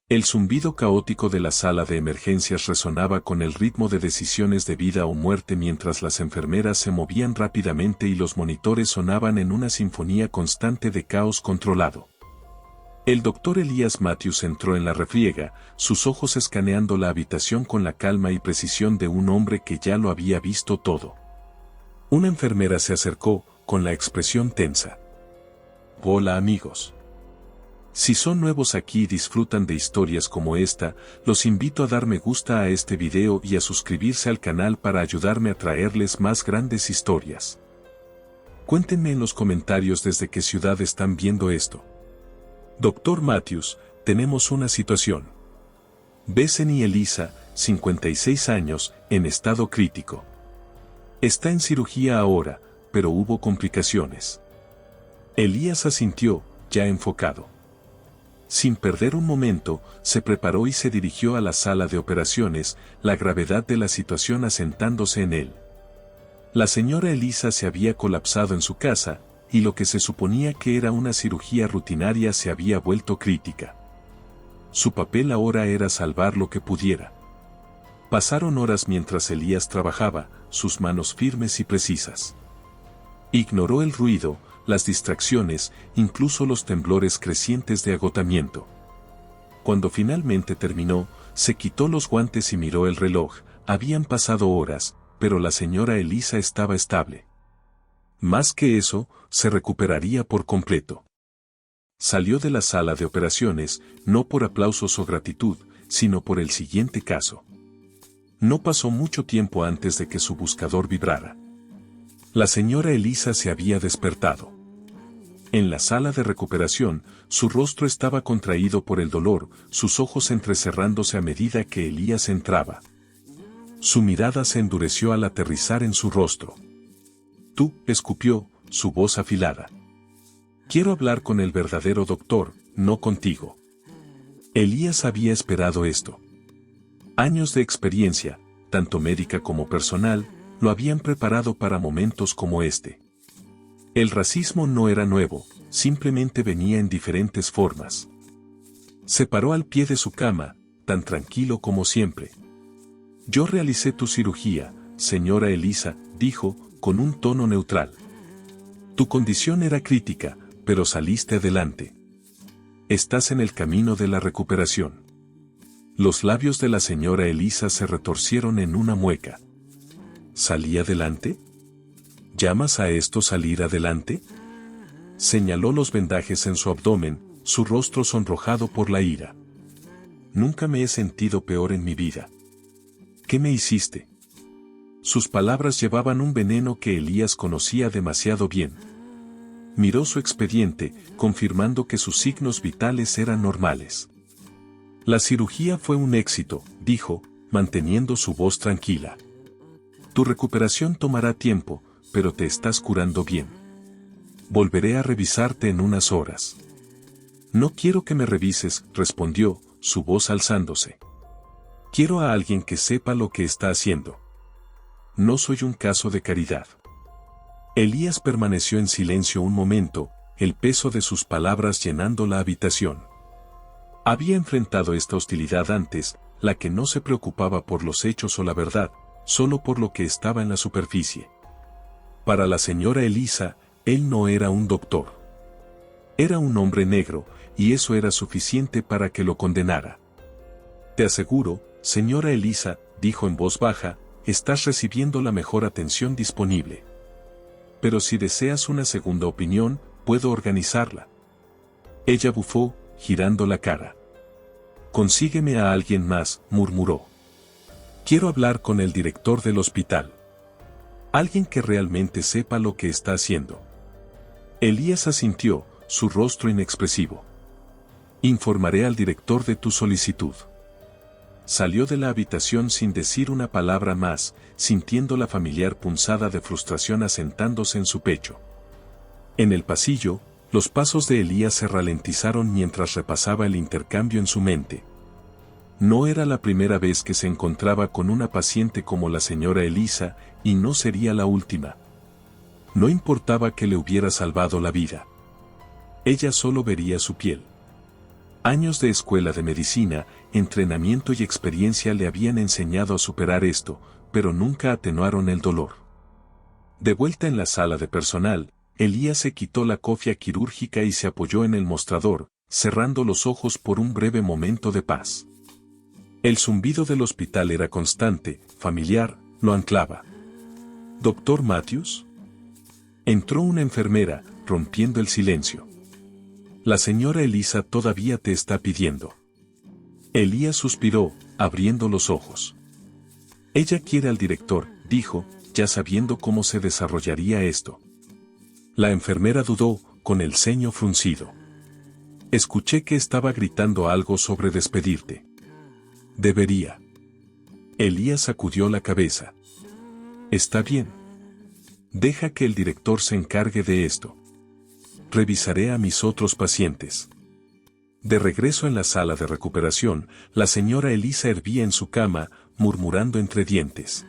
El zumbido caótico de la sala de emergencias resonaba con el ritmo de decisiones de vida o muerte mientras las enfermeras se movían rápidamente y los monitores sonaban en una sinfonía constante de caos controlado. El doctor Elías Matthews entró en la refriega, sus ojos escaneando la habitación con la calma y precisión de un hombre que ya lo había visto todo. Una enfermera se acercó, con la expresión tensa. Hola amigos. Si son nuevos aquí y disfrutan de historias como esta, los invito a dar me gusta a este video y a suscribirse al canal para ayudarme a traerles más grandes historias. Cuéntenme en los comentarios desde qué ciudad están viendo esto. Dr. Matthews, tenemos una situación. Bethany Elisa, 56 años, en estado crítico. Está en cirugía ahora, pero hubo complicaciones. Elías asintió, ya enfocado. Sin perder un momento, se preparó y se dirigió a la sala de operaciones, la gravedad de la situación asentándose en él. La señora Elisa se había colapsado en su casa, y lo que se suponía que era una cirugía rutinaria se había vuelto crítica. Su papel ahora era salvar lo que pudiera. Pasaron horas mientras Elías trabajaba, sus manos firmes y precisas. Ignoró el ruido, las distracciones, incluso los temblores crecientes de agotamiento. Cuando finalmente terminó, se quitó los guantes y miró el reloj. Habían pasado horas, pero la señora Elisa estaba estable. Más que eso, se recuperaría por completo. Salió de la sala de operaciones, no por aplausos o gratitud, sino por el siguiente caso. No pasó mucho tiempo antes de que su buscador vibrara. La señora Elisa se había despertado. En la sala de recuperación, su rostro estaba contraído por el dolor, sus ojos entrecerrándose a medida que Elías entraba. Su mirada se endureció al aterrizar en su rostro. Tú, escupió, su voz afilada. Quiero hablar con el verdadero doctor, no contigo. Elías había esperado esto. Años de experiencia, tanto médica como personal, lo habían preparado para momentos como este. El racismo no era nuevo, simplemente venía en diferentes formas. Se paró al pie de su cama, tan tranquilo como siempre. Yo realicé tu cirugía, señora Elisa, dijo, con un tono neutral. Tu condición era crítica, pero saliste adelante. Estás en el camino de la recuperación. Los labios de la señora Elisa se retorcieron en una mueca. ¿Salí adelante? ¿Llamas a esto salir adelante? Señaló los vendajes en su abdomen, su rostro sonrojado por la ira. Nunca me he sentido peor en mi vida. ¿Qué me hiciste? Sus palabras llevaban un veneno que Elías conocía demasiado bien. Miró su expediente, confirmando que sus signos vitales eran normales. La cirugía fue un éxito, dijo, manteniendo su voz tranquila. Tu recuperación tomará tiempo, pero te estás curando bien. Volveré a revisarte en unas horas. No quiero que me revises, respondió, su voz alzándose. Quiero a alguien que sepa lo que está haciendo. No soy un caso de caridad. Elías permaneció en silencio un momento, el peso de sus palabras llenando la habitación. Había enfrentado esta hostilidad antes, la que no se preocupaba por los hechos o la verdad, solo por lo que estaba en la superficie. Para la señora Elisa, él no era un doctor. Era un hombre negro, y eso era suficiente para que lo condenara. Te aseguro, señora Elisa, dijo en voz baja, estás recibiendo la mejor atención disponible. Pero si deseas una segunda opinión, puedo organizarla. Ella bufó, girando la cara. Consígueme a alguien más, murmuró. Quiero hablar con el director del hospital. Alguien que realmente sepa lo que está haciendo. Elías asintió, su rostro inexpresivo. Informaré al director de tu solicitud. Salió de la habitación sin decir una palabra más, sintiendo la familiar punzada de frustración asentándose en su pecho. En el pasillo, los pasos de Elías se ralentizaron mientras repasaba el intercambio en su mente. No era la primera vez que se encontraba con una paciente como la señora Elisa, y no sería la última. No importaba que le hubiera salvado la vida. Ella solo vería su piel. Años de escuela de medicina, entrenamiento y experiencia le habían enseñado a superar esto, pero nunca atenuaron el dolor. De vuelta en la sala de personal, Elías se quitó la cofia quirúrgica y se apoyó en el mostrador, cerrando los ojos por un breve momento de paz. El zumbido del hospital era constante, familiar, lo anclaba. ¿Doctor Matthews? Entró una enfermera, rompiendo el silencio. La señora Elisa todavía te está pidiendo. Elías suspiró, abriendo los ojos. Ella quiere al director, dijo, ya sabiendo cómo se desarrollaría esto. La enfermera dudó, con el ceño fruncido. Escuché que estaba gritando algo sobre despedirte. Debería. Elías sacudió la cabeza. Está bien. Deja que el director se encargue de esto. Revisaré a mis otros pacientes. De regreso en la sala de recuperación, la señora Elisa hervía en su cama, murmurando entre dientes.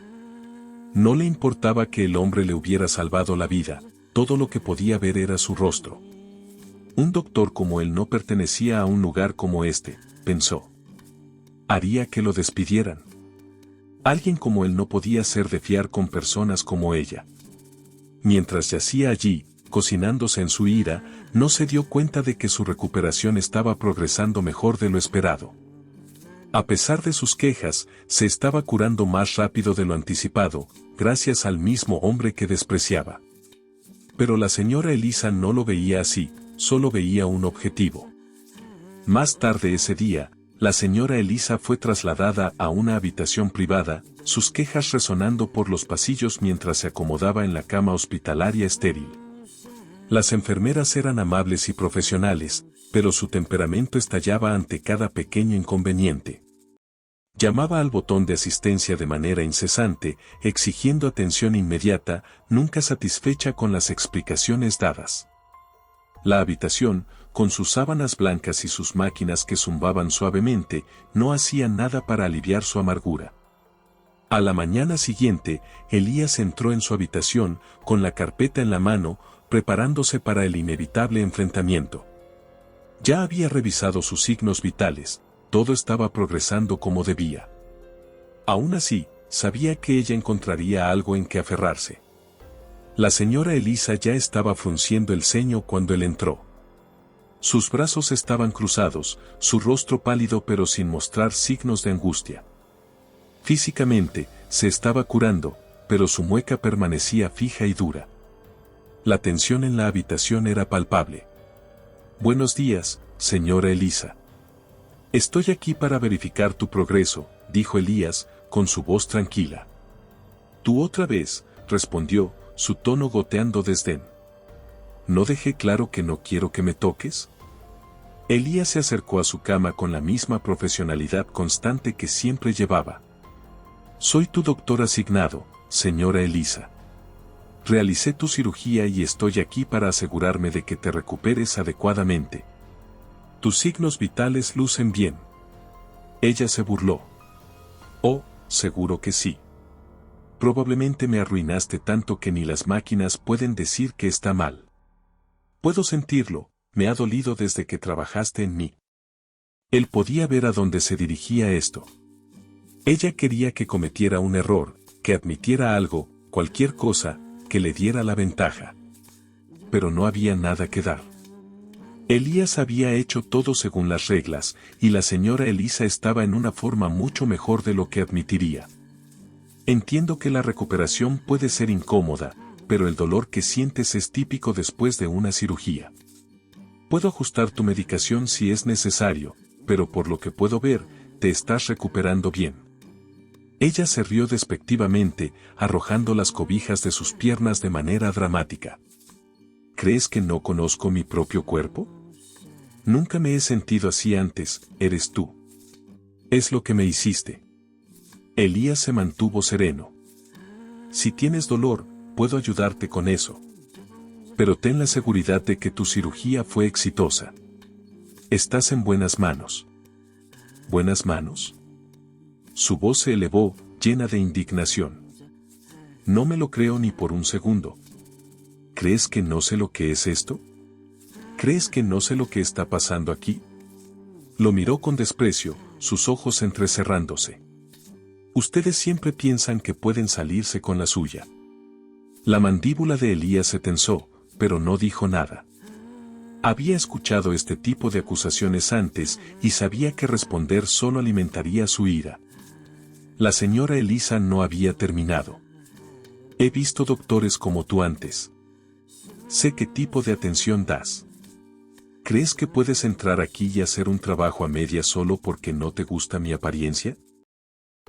No le importaba que el hombre le hubiera salvado la vida, todo lo que podía ver era su rostro. Un doctor como él no pertenecía a un lugar como este, pensó. Haría que lo despidieran. Alguien como él no podía ser de fiar con personas como ella. Mientras yacía allí, cocinándose en su ira, no se dio cuenta de que su recuperación estaba progresando mejor de lo esperado. A pesar de sus quejas, se estaba curando más rápido de lo anticipado, gracias al mismo hombre que despreciaba. Pero la señora Elisa no lo veía así, solo veía un objetivo. Más tarde ese día, la señora Elisa fue trasladada a una habitación privada, sus quejas resonando por los pasillos mientras se acomodaba en la cama hospitalaria estéril. Las enfermeras eran amables y profesionales, pero su temperamento estallaba ante cada pequeño inconveniente. Llamaba al botón de asistencia de manera incesante, exigiendo atención inmediata, nunca satisfecha con las explicaciones dadas. La habitación, con sus sábanas blancas y sus máquinas que zumbaban suavemente, no hacía nada para aliviar su amargura. A la mañana siguiente, Elías entró en su habitación, con la carpeta en la mano, preparándose para el inevitable enfrentamiento. Ya había revisado sus signos vitales, todo estaba progresando como debía. Aún así, sabía que ella encontraría algo en que aferrarse. La señora Elisa ya estaba frunciendo el ceño cuando él entró. Sus brazos estaban cruzados, su rostro pálido pero sin mostrar signos de angustia. Físicamente, se estaba curando, pero su mueca permanecía fija y dura. La tensión en la habitación era palpable. Buenos días, señora Elisa. Estoy aquí para verificar tu progreso, dijo Elías, con su voz tranquila. Tú otra vez, respondió, su tono goteando desdén. ¿No dejé claro que no quiero que me toques? Elías se acercó a su cama con la misma profesionalidad constante que siempre llevaba. Soy tu doctor asignado, señora Elisa. Realicé tu cirugía y estoy aquí para asegurarme de que te recuperes adecuadamente. Tus signos vitales lucen bien. Ella se burló. Oh, seguro que sí. Probablemente me arruinaste tanto que ni las máquinas pueden decir que está mal. Puedo sentirlo, me ha dolido desde que trabajaste en mí. Él podía ver a dónde se dirigía esto. Ella quería que cometiera un error, que admitiera algo, cualquier cosa, que le diera la ventaja. Pero no había nada que dar. Elías había hecho todo según las reglas, y la señora Elisa estaba en una forma mucho mejor de lo que admitiría. Entiendo que la recuperación puede ser incómoda, pero el dolor que sientes es típico después de una cirugía. Puedo ajustar tu medicación si es necesario, pero por lo que puedo ver, te estás recuperando bien. Ella se rió despectivamente, arrojando las cobijas de sus piernas de manera dramática. ¿Crees que no conozco mi propio cuerpo? Nunca me he sentido así antes, eres tú. Es lo que me hiciste. Elías se mantuvo sereno. Si tienes dolor, puedo ayudarte con eso. Pero ten la seguridad de que tu cirugía fue exitosa. Estás en buenas manos. ¿Buenas manos? Su voz se elevó, llena de indignación. No me lo creo ni por un segundo. ¿Crees que no sé lo que es esto? ¿Crees que no sé lo que está pasando aquí? Lo miró con desprecio, sus ojos entrecerrándose. Ustedes siempre piensan que pueden salirse con la suya. La mandíbula de Elías se tensó, pero no dijo nada. Había escuchado este tipo de acusaciones antes y sabía que responder solo alimentaría su ira. La señora Elisa no había terminado. He visto doctores como tú antes. Sé qué tipo de atención das. ¿Crees que puedes entrar aquí y hacer un trabajo a medias solo porque no te gusta mi apariencia?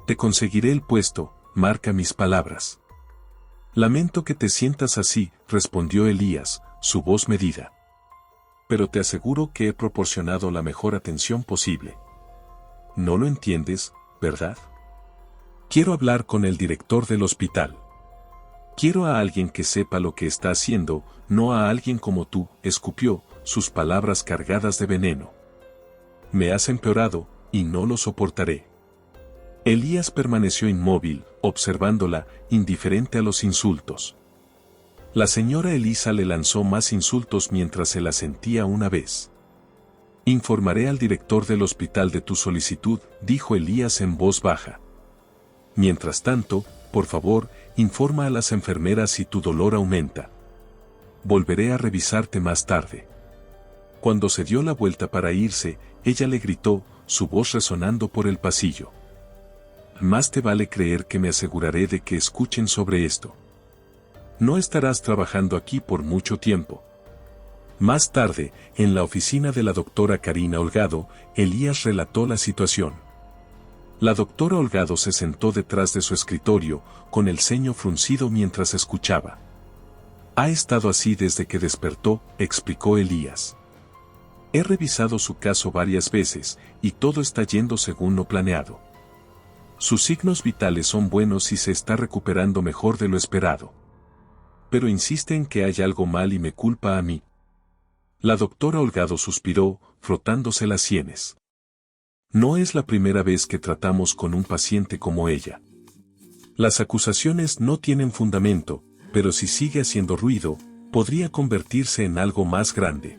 Te conseguiré el puesto, marca mis palabras. Lamento que te sientas así, respondió Elías, su voz medida. Pero te aseguro que he proporcionado la mejor atención posible. No lo entiendes, ¿verdad? Quiero hablar con el director del hospital. Quiero a alguien que sepa lo que está haciendo, no a alguien como tú, escupió, sus palabras cargadas de veneno. Me has empeorado, y no lo soportaré. Elías permaneció inmóvil, observándola, indiferente a los insultos. La señora Elisa le lanzó más insultos mientras se la sentía una vez. Informaré al director del hospital de tu solicitud, dijo Elías en voz baja. Mientras tanto, por favor, informa a las enfermeras si tu dolor aumenta. Volveré a revisarte más tarde. Cuando se dio la vuelta para irse, ella le gritó, su voz resonando por el pasillo. Más te vale creer que me aseguraré de que escuchen sobre esto. No estarás trabajando aquí por mucho tiempo. Más tarde, en la oficina de la doctora Karina Holgado, Elías relató la situación. La doctora Holgado se sentó detrás de su escritorio, con el ceño fruncido mientras escuchaba. Ha estado así desde que despertó, explicó Elías. He revisado su caso varias veces, y todo está yendo según lo planeado. Sus signos vitales son buenos y se está recuperando mejor de lo esperado. Pero insiste en que hay algo mal y me culpa a mí. La doctora Holgado suspiró, frotándose las sienes. No es la primera vez que tratamos con un paciente como ella. Las acusaciones no tienen fundamento, pero si sigue haciendo ruido, podría convertirse en algo más grande.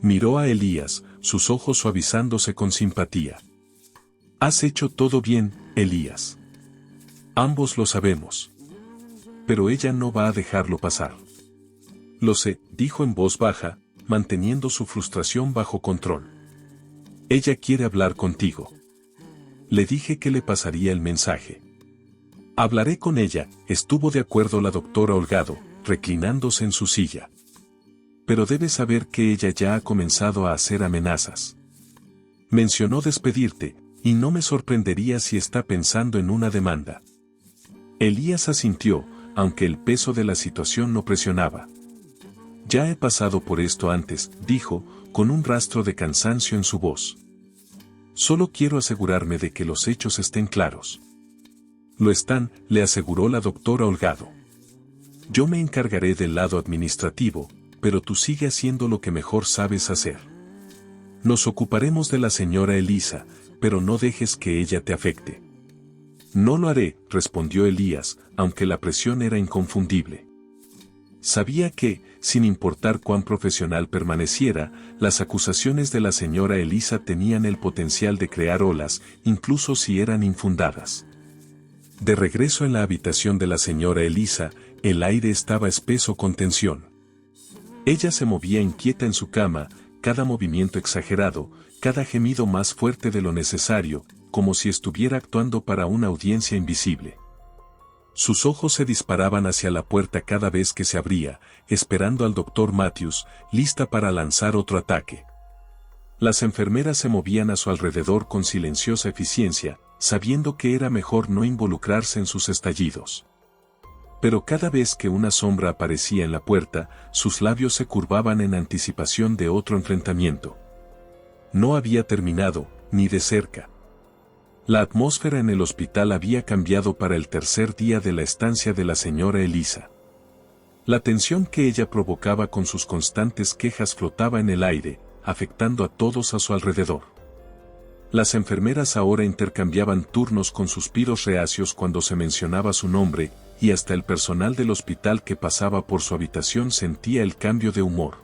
Miró a Elías, sus ojos suavizándose con simpatía. Has hecho todo bien, Elías. Ambos lo sabemos. Pero ella no va a dejarlo pasar. Lo sé, dijo en voz baja, manteniendo su frustración bajo control. Ella quiere hablar contigo. Le dije que le pasaría el mensaje. Hablaré con ella, estuvo de acuerdo la doctora Holgado, reclinándose en su silla. Pero debes saber que ella ya ha comenzado a hacer amenazas. Mencionó despedirte, y no me sorprendería si está pensando en una demanda. Elías asintió, aunque el peso de la situación lo presionaba. Ya he pasado por esto antes, dijo, con un rastro de cansancio en su voz. Solo quiero asegurarme de que los hechos estén claros. Lo están, le aseguró la doctora Holgado. Yo me encargaré del lado administrativo, pero tú sigue haciendo lo que mejor sabes hacer. Nos ocuparemos de la señora Elisa, pero no dejes que ella te afecte. No lo haré, respondió Elías, aunque la presión era inconfundible. Sabía que, sin importar cuán profesional permaneciera, las acusaciones de la señora Elisa tenían el potencial de crear olas, incluso si eran infundadas. De regreso en la habitación de la señora Elisa, el aire estaba espeso con tensión. Ella se movía inquieta en su cama, cada movimiento exagerado, cada gemido más fuerte de lo necesario, como si estuviera actuando para una audiencia invisible. Sus ojos se disparaban hacia la puerta cada vez que se abría, esperando al doctor Matthews, lista para lanzar otro ataque. Las enfermeras se movían a su alrededor con silenciosa eficiencia, sabiendo que era mejor no involucrarse en sus estallidos. Pero cada vez que una sombra aparecía en la puerta, sus labios se curvaban en anticipación de otro enfrentamiento. No había terminado, ni de cerca. La atmósfera en el hospital había cambiado para el tercer día de la estancia de la señora Elisa. La tensión que ella provocaba con sus constantes quejas flotaba en el aire, afectando a todos a su alrededor. Las enfermeras ahora intercambiaban turnos con suspiros reacios cuando se mencionaba su nombre, y hasta el personal del hospital que pasaba por su habitación sentía el cambio de humor.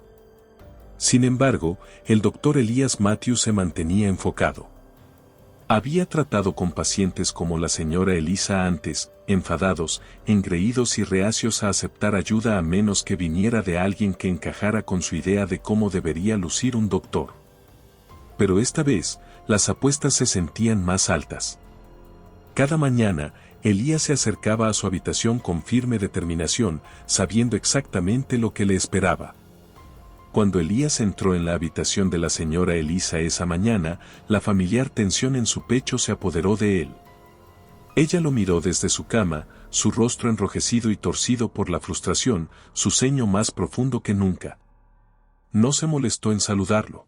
Sin embargo, el doctor Elías Matthews se mantenía enfocado. Había tratado con pacientes como la señora Elisa antes, enfadados, engreídos y reacios a aceptar ayuda a menos que viniera de alguien que encajara con su idea de cómo debería lucir un doctor. Pero esta vez, las apuestas se sentían más altas. Cada mañana, Elías se acercaba a su habitación con firme determinación, sabiendo exactamente lo que le esperaba. Cuando Elías entró en la habitación de la señora Elisa esa mañana, la familiar tensión en su pecho se apoderó de él. Ella lo miró desde su cama, su rostro enrojecido y torcido por la frustración, su ceño más profundo que nunca. No se molestó en saludarlo.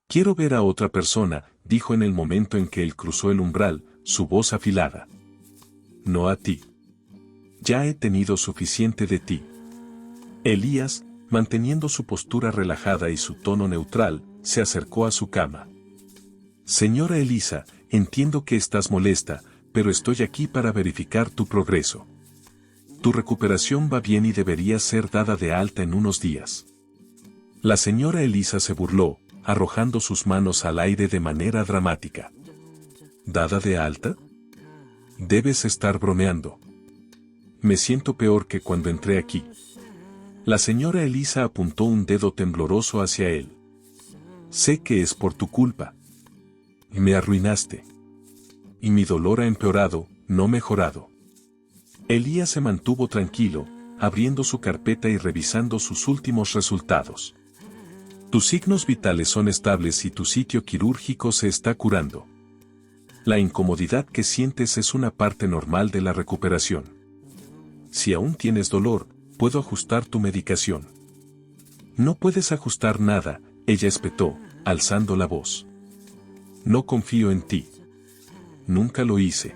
«Quiero ver a otra persona», dijo en el momento en que él cruzó el umbral, su voz afilada. «No a ti. Ya he tenido suficiente de ti». Elías, manteniendo su postura relajada y su tono neutral, se acercó a su cama. «Señora Elisa, entiendo que estás molesta, pero estoy aquí para verificar tu progreso. Tu recuperación va bien y deberías ser dada de alta en unos días». La señora Elisa se burló, arrojando sus manos al aire de manera dramática. ¿Dada de alta? Debes estar bromeando. Me siento peor que cuando entré aquí. La señora Elisa apuntó un dedo tembloroso hacia él. Sé que es por tu culpa. Me arruinaste. Y mi dolor ha empeorado, no mejorado. Elías se mantuvo tranquilo, abriendo su carpeta y revisando sus últimos resultados. Tus signos vitales son estables y tu sitio quirúrgico se está curando. La incomodidad que sientes es una parte normal de la recuperación. Si aún tienes dolor, puedo ajustar tu medicación. No puedes ajustar nada, ella espetó, alzando la voz. No confío en ti. Nunca lo hice.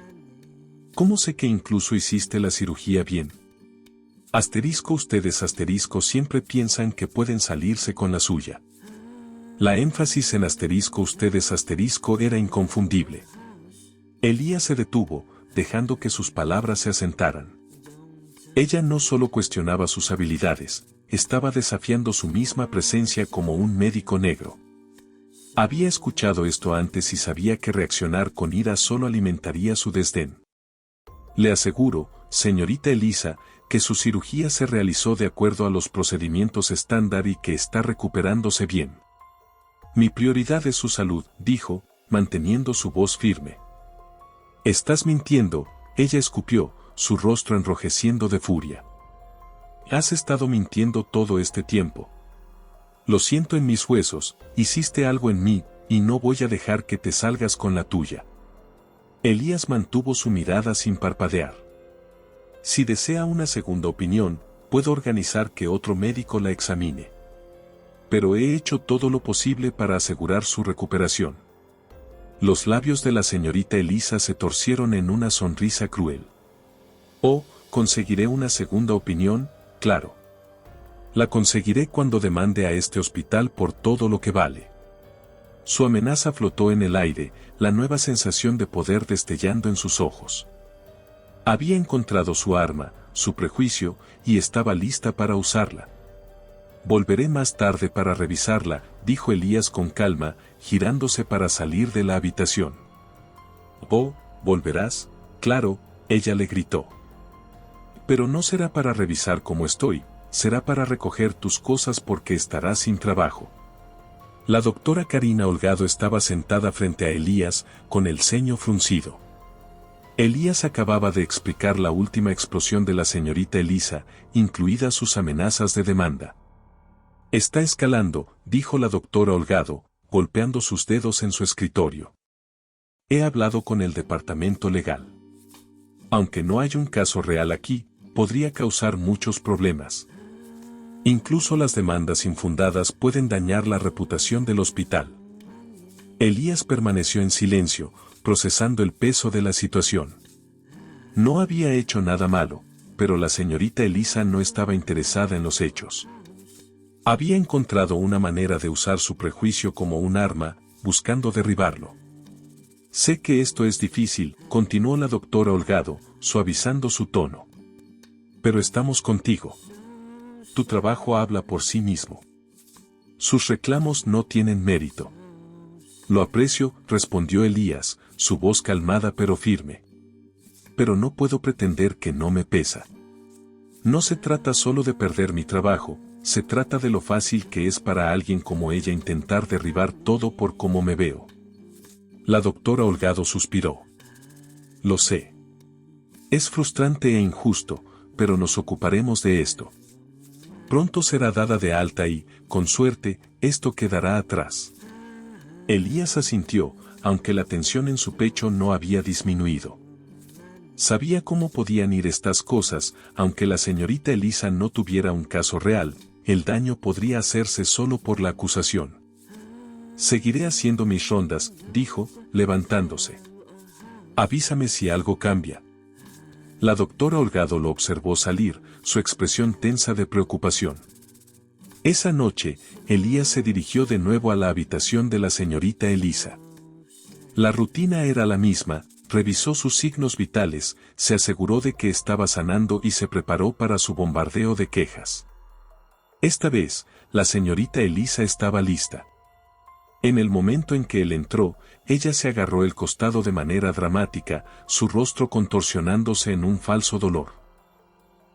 ¿Cómo sé que incluso hiciste la cirugía bien? Ustedes siempre piensan que pueden salirse con la suya. La énfasis en ustedes era inconfundible. Elías se detuvo, dejando que sus palabras se asentaran. Ella no solo cuestionaba sus habilidades, estaba desafiando su misma presencia como un médico negro. Había escuchado esto antes y sabía que reaccionar con ira solo alimentaría su desdén. Le aseguro, señorita Elisa, que su cirugía se realizó de acuerdo a los procedimientos estándar y que está recuperándose bien. Mi prioridad es su salud, dijo, manteniendo su voz firme. Estás mintiendo, ella escupió, su rostro enrojeciendo de furia. Has estado mintiendo todo este tiempo. Lo siento en mis huesos, hiciste algo en mí, y no voy a dejar que te salgas con la tuya. Elías mantuvo su mirada sin parpadear. Si desea una segunda opinión, puedo organizar que otro médico la examine. Pero he hecho todo lo posible para asegurar su recuperación. Los labios de la señorita Elisa se torcieron en una sonrisa cruel. Oh, conseguiré una segunda opinión, claro. La conseguiré cuando demande a este hospital por todo lo que vale. Su amenaza flotó en el aire, la nueva sensación de poder destellando en sus ojos. Había encontrado su arma, su prejuicio, y estaba lista para usarla. Volveré más tarde para revisarla, dijo Elías con calma, girándose para salir de la habitación. Oh, ¿volverás? Claro, ella le gritó. Pero no será para revisar cómo estoy, será para recoger tus cosas porque estarás sin trabajo. La doctora Karina Holgado estaba sentada frente a Elías, con el ceño fruncido. Elías acababa de explicar la última explosión de la señorita Elisa, incluidas sus amenazas de demanda. Está escalando, dijo la doctora Holgado, golpeando sus dedos en su escritorio. He hablado con el departamento legal. Aunque no hay un caso real aquí, podría causar muchos problemas. Incluso las demandas infundadas pueden dañar la reputación del hospital. Elías permaneció en silencio, procesando el peso de la situación. No había hecho nada malo, pero la señorita Elisa no estaba interesada en los hechos. Había encontrado una manera de usar su prejuicio como un arma, buscando derribarlo. Sé que esto es difícil, continuó la doctora Holgado, suavizando su tono. Pero estamos contigo. Tu trabajo habla por sí mismo. Sus reclamos no tienen mérito. Lo aprecio, respondió Elías, su voz calmada pero firme. Pero no puedo pretender que no me pesa. No se trata solo de perder mi trabajo, se trata de lo fácil que es para alguien como ella intentar derribar todo por cómo me veo. La doctora Holgado suspiró. Lo sé. Es frustrante e injusto, pero nos ocuparemos de esto. Pronto será dada de alta y, con suerte, esto quedará atrás. Elías asintió, aunque la tensión en su pecho no había disminuido. Sabía cómo podían ir estas cosas, aunque la señorita Elisa no tuviera un caso real, el daño podría hacerse solo por la acusación. Seguiré haciendo mis rondas, dijo, levantándose. Avísame si algo cambia. La doctora Holgado lo observó salir, su expresión tensa de preocupación. Esa noche, Elías se dirigió de nuevo a la habitación de la señorita Elisa. La rutina era la misma, revisó sus signos vitales, se aseguró de que estaba sanando y se preparó para su bombardeo de quejas. Esta vez, la señorita Elisa estaba lista. En el momento en que él entró, ella se agarró el costado de manera dramática, su rostro contorsionándose en un falso dolor.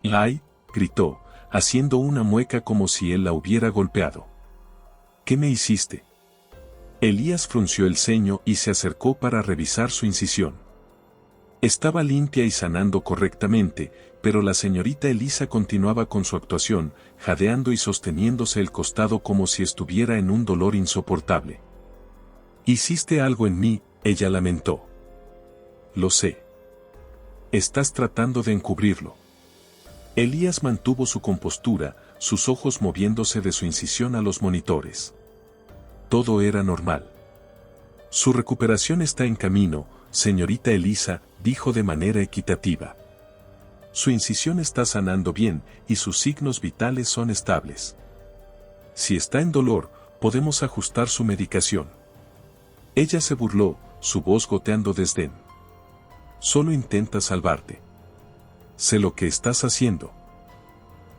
¡Ay!, gritó, haciendo una mueca como si él la hubiera golpeado. ¿Qué me hiciste? Elías frunció el ceño y se acercó para revisar su incisión. Estaba limpia y sanando correctamente, pero la señorita Elisa continuaba con su actuación, jadeando y sosteniéndose el costado como si estuviera en un dolor insoportable. «Hiciste algo en mí», ella lamentó. «Lo sé. Estás tratando de encubrirlo». Elías mantuvo su compostura, sus ojos moviéndose de su incisión a los monitores. Todo era normal. «Su recuperación está en camino, señorita Elisa», dijo de manera equitativa. «Su incisión está sanando bien y sus signos vitales son estables. Si está en dolor, podemos ajustar su medicación». Ella se burló, su voz goteando desdén. «Solo intenta salvarte. Sé lo que estás haciendo.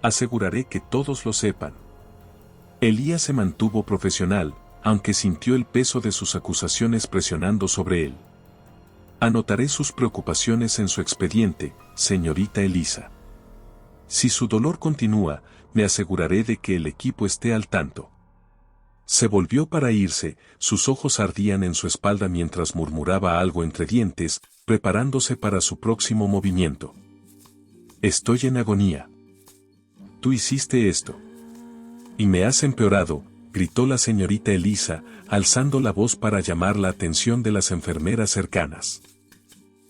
Aseguraré que todos lo sepan». Elías se mantuvo profesional, aunque sintió el peso de sus acusaciones presionando sobre él. «Anotaré sus preocupaciones en su expediente, señorita Elisa. Si su dolor continúa, me aseguraré de que el equipo esté al tanto». Se volvió para irse, sus ojos ardían en su espalda mientras murmuraba algo entre dientes, preparándose para su próximo movimiento. «Estoy en agonía. Tú hiciste esto. Y me has empeorado», gritó la señorita Elisa, alzando la voz para llamar la atención de las enfermeras cercanas.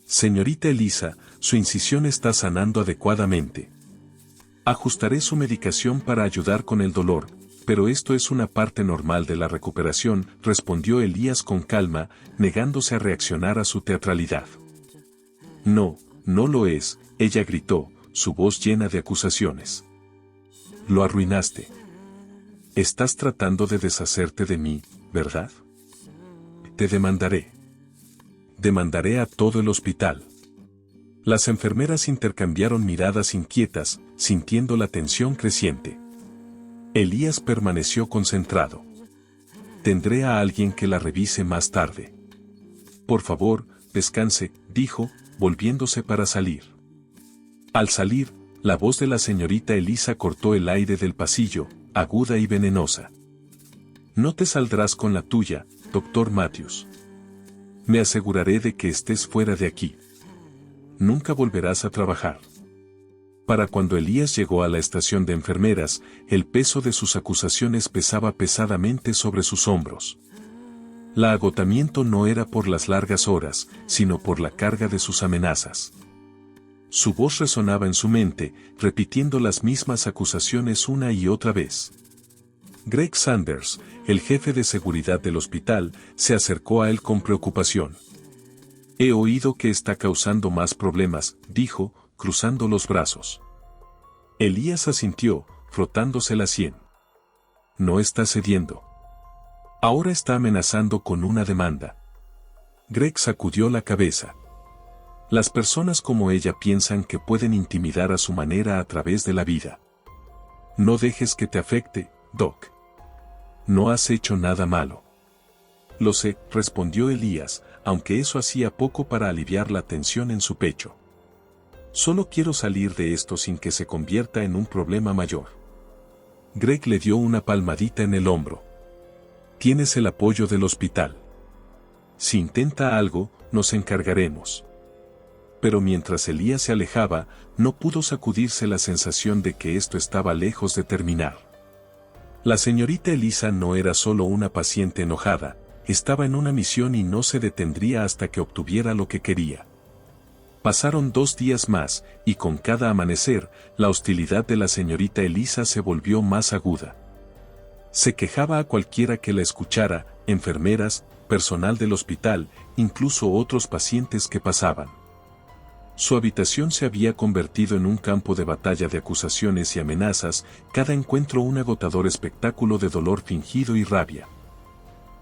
«Señorita Elisa, su incisión está sanando adecuadamente. Ajustaré su medicación para ayudar con el dolor, pero esto es una parte normal de la recuperación», respondió Elías con calma, negándose a reaccionar a su teatralidad. «No, no lo es», ella gritó, su voz llena de acusaciones. «Lo arruinaste. Estás tratando de deshacerte de mí, ¿verdad? Te demandaré. Demandaré a todo el hospital». Las enfermeras intercambiaron miradas inquietas, sintiendo la tensión creciente. Elías permaneció concentrado. «Tendré a alguien que la revise más tarde. Por favor, descanse», dijo, volviéndose para salir. Al salir, la voz de la señorita Elisa cortó el aire del pasillo, aguda y venenosa. «No te saldrás con la tuya, doctor Matthews. Me aseguraré de que estés fuera de aquí. Nunca volverás a trabajar». Para cuando Elías llegó a la estación de enfermeras, el peso de sus acusaciones pesaba pesadamente sobre sus hombros. El agotamiento no era por las largas horas, sino por la carga de sus amenazas. Su voz resonaba en su mente, repitiendo las mismas acusaciones una y otra vez. Greg Sanders, el jefe de seguridad del hospital, se acercó a él con preocupación. «He oído que está causando más problemas», dijo, cruzando los brazos. Elías asintió, frotándose la sien. «No está cediendo. Ahora está amenazando con una demanda». Greg sacudió la cabeza. «Las personas como ella piensan que pueden intimidar a su manera a través de la vida. No dejes que te afecte, Doc. No has hecho nada malo. Lo sé, respondió Elías, aunque eso hacía poco para aliviar la tensión en su pecho. Solo quiero salir de esto sin que se convierta en un problema mayor. Greg le dio una palmadita en el hombro. Tienes el apoyo del hospital. Si intenta algo, nos encargaremos. Pero mientras Elías se alejaba, no pudo sacudirse la sensación de que esto estaba lejos de terminar. La señorita Elisa no era solo una paciente enojada, estaba en una misión y no se detendría hasta que obtuviera lo que quería. Pasaron 2 días más, y con cada amanecer, la hostilidad de la señorita Elisa se volvió más aguda. Se quejaba a cualquiera que la escuchara, enfermeras, personal del hospital, incluso otros pacientes que pasaban. Su habitación se había convertido en un campo de batalla de acusaciones y amenazas, cada encuentro un agotador espectáculo de dolor fingido y rabia.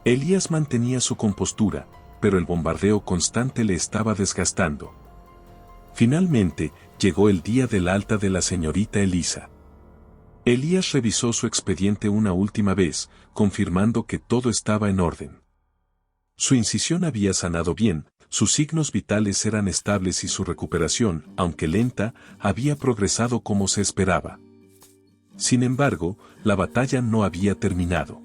Elías mantenía su compostura, pero el bombardeo constante le estaba desgastando. Finalmente, llegó el día del alta de la señorita Elisa. Elías revisó su expediente una última vez, confirmando que todo estaba en orden. Su incisión había sanado bien, sus signos vitales eran estables y su recuperación, aunque lenta, había progresado como se esperaba. Sin embargo, la batalla no había terminado.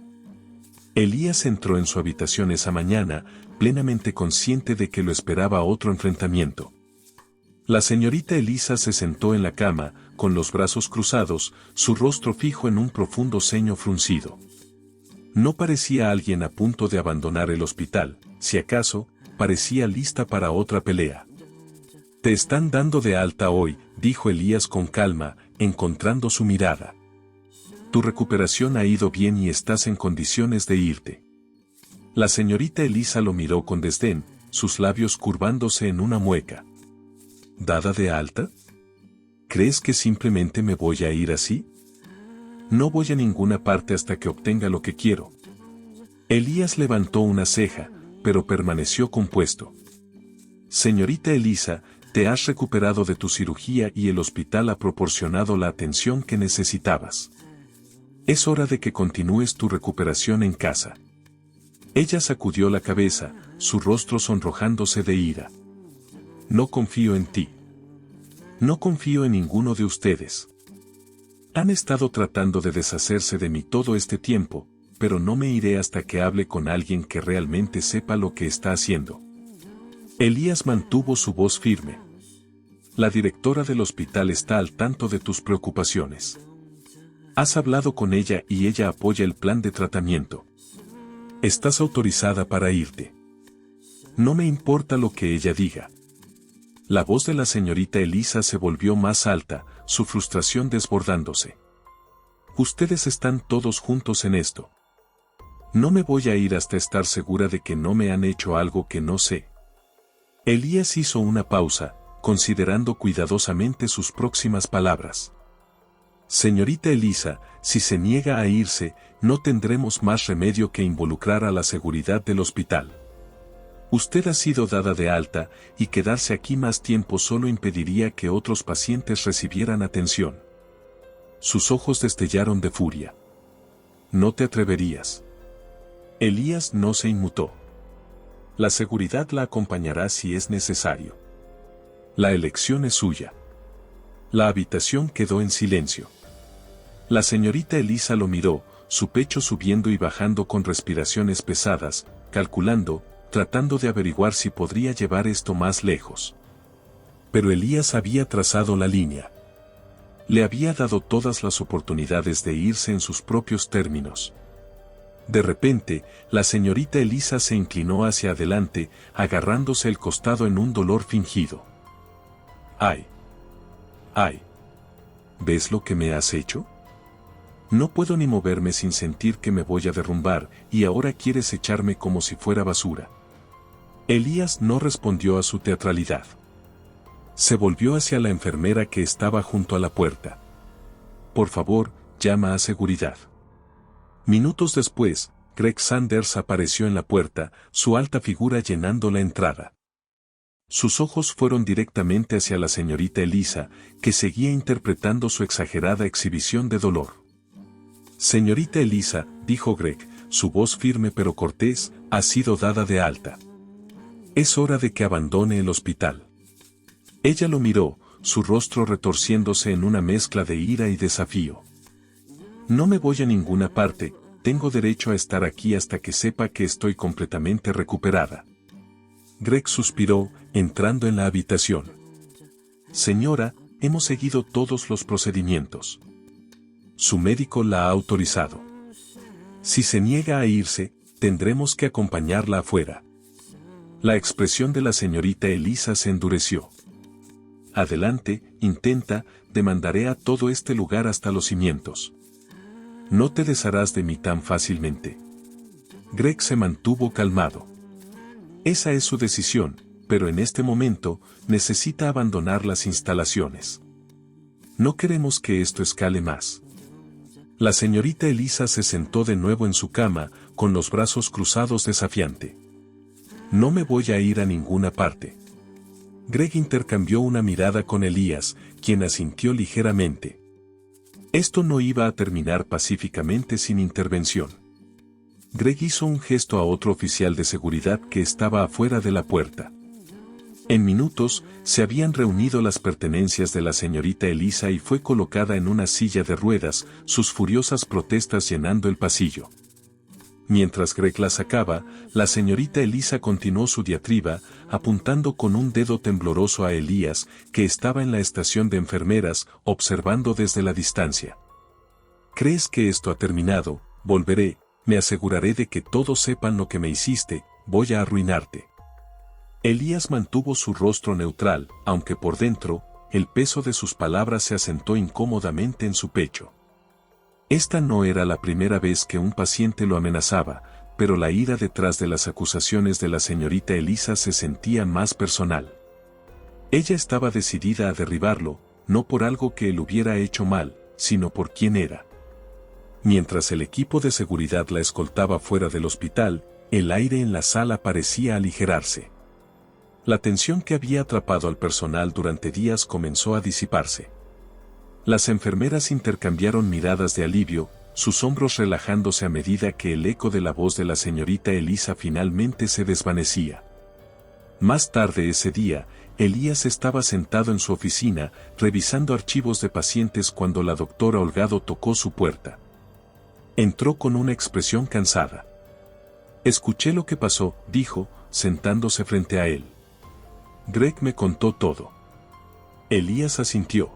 Elías entró en su habitación esa mañana, plenamente consciente de que lo esperaba otro enfrentamiento. La señorita Elisa se sentó en la cama, con los brazos cruzados, su rostro fijo en un profundo ceño fruncido. No parecía alguien a punto de abandonar el hospital, si acaso, parecía lista para otra pelea. Te están dando de alta hoy, dijo Elías con calma, encontrando su mirada. Tu recuperación ha ido bien y estás en condiciones de irte. La señorita Elisa lo miró con desdén, sus labios curvándose en una mueca. ¿Dada de alta? ¿Crees que simplemente me voy a ir así? No voy a ninguna parte hasta que obtenga lo que quiero. Elías levantó una ceja, pero permaneció compuesto. Señorita Elisa, te has recuperado de tu cirugía y el hospital ha proporcionado la atención que necesitabas. Es hora de que continúes tu recuperación en casa. Ella sacudió la cabeza, su rostro sonrojándose de ira. No confío en ti. No confío en ninguno de ustedes. Han estado tratando de deshacerse de mí todo este tiempo, pero no me iré hasta que hable con alguien que realmente sepa lo que está haciendo. Elías mantuvo su voz firme. La directora del hospital está al tanto de tus preocupaciones. Has hablado con ella y ella apoya el plan de tratamiento. Estás autorizada para irte. No me importa lo que ella diga. La voz de la señorita Elisa se volvió más alta, su frustración desbordándose. Ustedes están todos juntos en esto. No me voy a ir hasta estar segura de que no me han hecho algo que no sé. Elías hizo una pausa, considerando cuidadosamente sus próximas palabras. Señorita Elisa, si se niega a irse, no tendremos más remedio que involucrar a la seguridad del hospital. Usted ha sido dada de alta, y quedarse aquí más tiempo solo impediría que otros pacientes recibieran atención. Sus ojos destellaron de furia. No te atreverías. Elías no se inmutó. La seguridad la acompañará si es necesario. La elección es suya. La habitación quedó en silencio. La señorita Elisa lo miró, su pecho subiendo y bajando con respiraciones pesadas, calculando, tratando de averiguar si podría llevar esto más lejos. Pero Elías había trazado la línea. Le había dado todas las oportunidades de irse en sus propios términos. De repente, la señorita Elisa se inclinó hacia adelante, agarrándose el costado en un dolor fingido. ¡Ay! ¡Ay! ¿Ves lo que me has hecho? No puedo ni moverme sin sentir que me voy a derrumbar, y ahora quieres echarme como si fuera basura. Elías no respondió a su teatralidad. Se volvió hacia la enfermera que estaba junto a la puerta. Por favor, llama a seguridad. Minutos después, Greg Sanders apareció en la puerta, su alta figura llenando la entrada. Sus ojos fueron directamente hacia la señorita Elisa, que seguía interpretando su exagerada exhibición de dolor. Señorita Elisa, dijo Greg, su voz firme pero cortés, ha sido dada de alta. Es hora de que abandone el hospital. Ella lo miró, su rostro retorciéndose en una mezcla de ira y desafío. No me voy a ninguna parte, tengo derecho a estar aquí hasta que sepa que estoy completamente recuperada. Greg suspiró, entrando en la habitación. Señora, hemos seguido todos los procedimientos. Su médico la ha autorizado. Si se niega a irse, tendremos que acompañarla afuera. La expresión de la señorita Elisa se endureció. Adelante, intenta, demandaré a todo este lugar hasta los cimientos. No te desharás de mí tan fácilmente. Greg se mantuvo calmado. Esa es su decisión, pero en este momento, necesita abandonar las instalaciones. No queremos que esto escale más. La señorita Elisa se sentó de nuevo en su cama, con los brazos cruzados desafiante. No me voy a ir a ninguna parte. Greg intercambió una mirada con Elías, quien asintió ligeramente. Esto no iba a terminar pacíficamente sin intervención. Greg hizo un gesto a otro oficial de seguridad que estaba afuera de la puerta. En minutos, se habían reunido las pertenencias de la señorita Elisa y fue colocada en una silla de ruedas, sus furiosas protestas llenando el pasillo. Mientras Greg la sacaba, la señorita Elisa continuó su diatriba, apuntando con un dedo tembloroso a Elías, que estaba en la estación de enfermeras, observando desde la distancia. ¿Crees que esto ha terminado? Volveré, me aseguraré de que todos sepan lo que me hiciste, voy a arruinarte. Elías mantuvo su rostro neutral, aunque por dentro, el peso de sus palabras se asentó incómodamente en su pecho. Esta no era la primera vez que un paciente lo amenazaba, pero la ira detrás de las acusaciones de la señorita Elisa se sentía más personal. Ella estaba decidida a derribarlo, no por algo que él hubiera hecho mal, sino por quién era. Mientras el equipo de seguridad la escoltaba fuera del hospital, el aire en la sala parecía aligerarse. La tensión que había atrapado al personal durante días comenzó a disiparse. Las enfermeras intercambiaron miradas de alivio, sus hombros relajándose a medida que el eco de la voz de la señorita Elisa finalmente se desvanecía. Más tarde ese día, Elías estaba sentado en su oficina, revisando archivos de pacientes cuando la doctora Holgado tocó su puerta. Entró con una expresión cansada. Escuché lo que pasó, dijo, sentándose frente a él. Greg me contó todo. Elías asintió.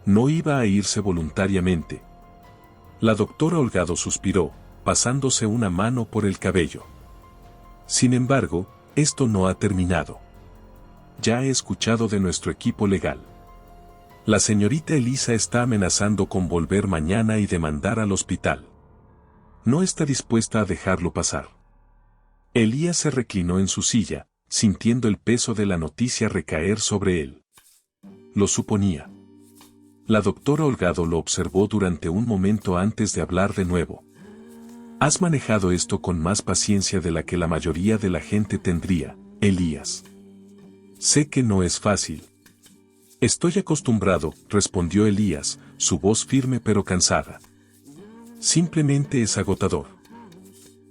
No iba a irse voluntariamente. La doctora Holgado suspiró, pasándose una mano por el cabello. Sin embargo, esto no ha terminado. Ya he escuchado de nuestro equipo legal. La señorita Elisa está amenazando con volver mañana y demandar al hospital. No está dispuesta a dejarlo pasar. Elías se reclinó en su silla, sintiendo el peso de la noticia recaer sobre él. Lo suponía. La doctora Holgado lo observó durante un momento antes de hablar de nuevo. Has manejado esto con más paciencia de la que la mayoría de la gente tendría, Elías. Sé que no es fácil. Estoy acostumbrado, respondió Elías, su voz firme pero cansada. Simplemente es agotador.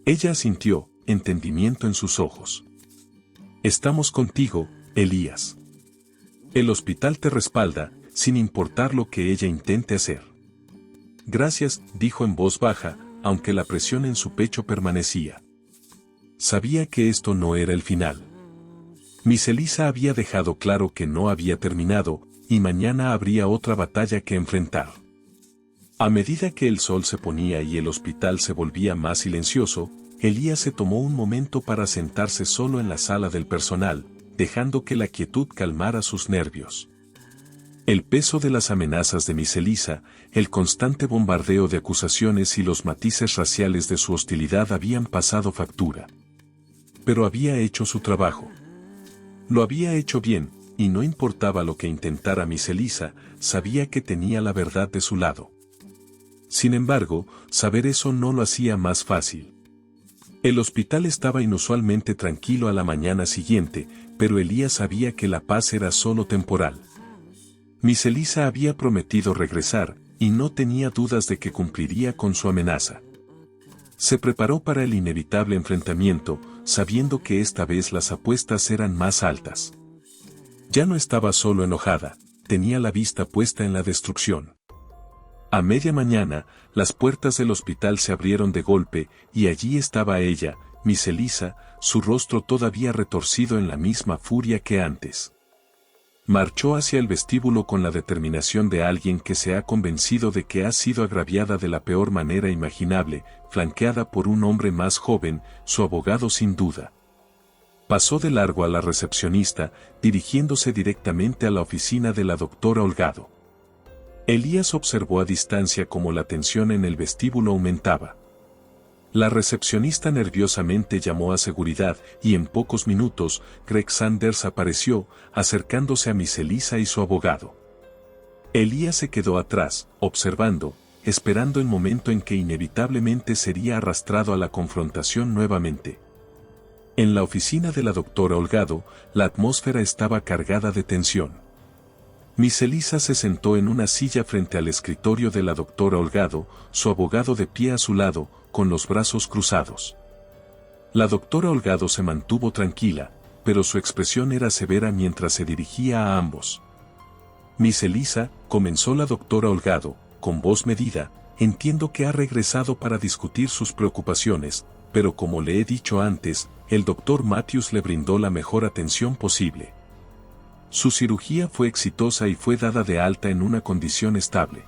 Ella asintió, entendimiento en sus ojos. Estamos contigo, Elías. El hospital te respalda, sin importar lo que ella intente hacer. Gracias, dijo en voz baja, aunque la presión en su pecho permanecía. Sabía que esto no era el final. Miss Elisa había dejado claro que no había terminado, y mañana habría otra batalla que enfrentar. A medida que el sol se ponía y el hospital se volvía más silencioso, Elías se tomó un momento para sentarse solo en la sala del personal, dejando que la quietud calmara sus nervios. El peso de las amenazas de Miss Elisa, el constante bombardeo de acusaciones y los matices raciales de su hostilidad habían pasado factura. Pero había hecho su trabajo. Lo había hecho bien, y no importaba lo que intentara Miss Elisa, sabía que tenía la verdad de su lado. Sin embargo, saber eso no lo hacía más fácil. El hospital estaba inusualmente tranquilo a la mañana siguiente, pero Elías sabía que la paz era solo temporal. Miss Elisa había prometido regresar, y no tenía dudas de que cumpliría con su amenaza. Se preparó para el inevitable enfrentamiento, sabiendo que esta vez las apuestas eran más altas. Ya no estaba solo enojada, tenía la vista puesta en la destrucción. A media mañana, las puertas del hospital se abrieron de golpe, y allí estaba ella, Miss Elisa, su rostro todavía retorcido en la misma furia que antes. Marchó hacia el vestíbulo con la determinación de alguien que se ha convencido de que ha sido agraviada de la peor manera imaginable, flanqueada por un hombre más joven, su abogado sin duda. Pasó de largo a la recepcionista, dirigiéndose directamente a la oficina de la doctora Holgado. Elías observó a distancia cómo la tensión en el vestíbulo aumentaba. La recepcionista nerviosamente llamó a seguridad y en pocos minutos, Greg Sanders apareció, acercándose a Miss Elisa y su abogado. Elías se quedó atrás, observando, esperando el momento en que inevitablemente sería arrastrado a la confrontación nuevamente. En la oficina de la doctora Holgado, la atmósfera estaba cargada de tensión. Miss Elisa se sentó en una silla frente al escritorio de la doctora Holgado, su abogado de pie a su lado, con los brazos cruzados. La doctora Holgado se mantuvo tranquila, pero su expresión era severa mientras se dirigía a ambos. Miss Elisa, comenzó la doctora Holgado, con voz medida, entiendo que ha regresado para discutir sus preocupaciones, pero como le he dicho antes, el doctor Matthews le brindó la mejor atención posible. Su cirugía fue exitosa y fue dada de alta en una condición estable.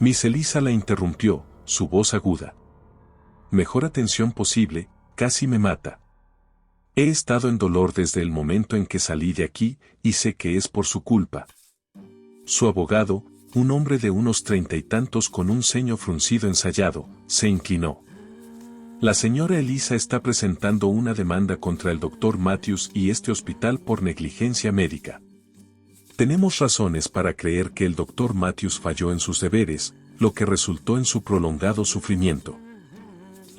Miss Elisa la interrumpió, su voz aguda. Mejor atención posible, casi me mata. He estado en dolor desde el momento en que salí de aquí, y sé que es por su culpa. Su abogado, un hombre de unos 30 y tantos con un ceño fruncido ensayado, se inclinó. La señora Elisa está presentando una demanda contra el doctor Matthews y este hospital por negligencia médica. Tenemos razones para creer que el doctor Matthews falló en sus deberes, lo que resultó en su prolongado sufrimiento.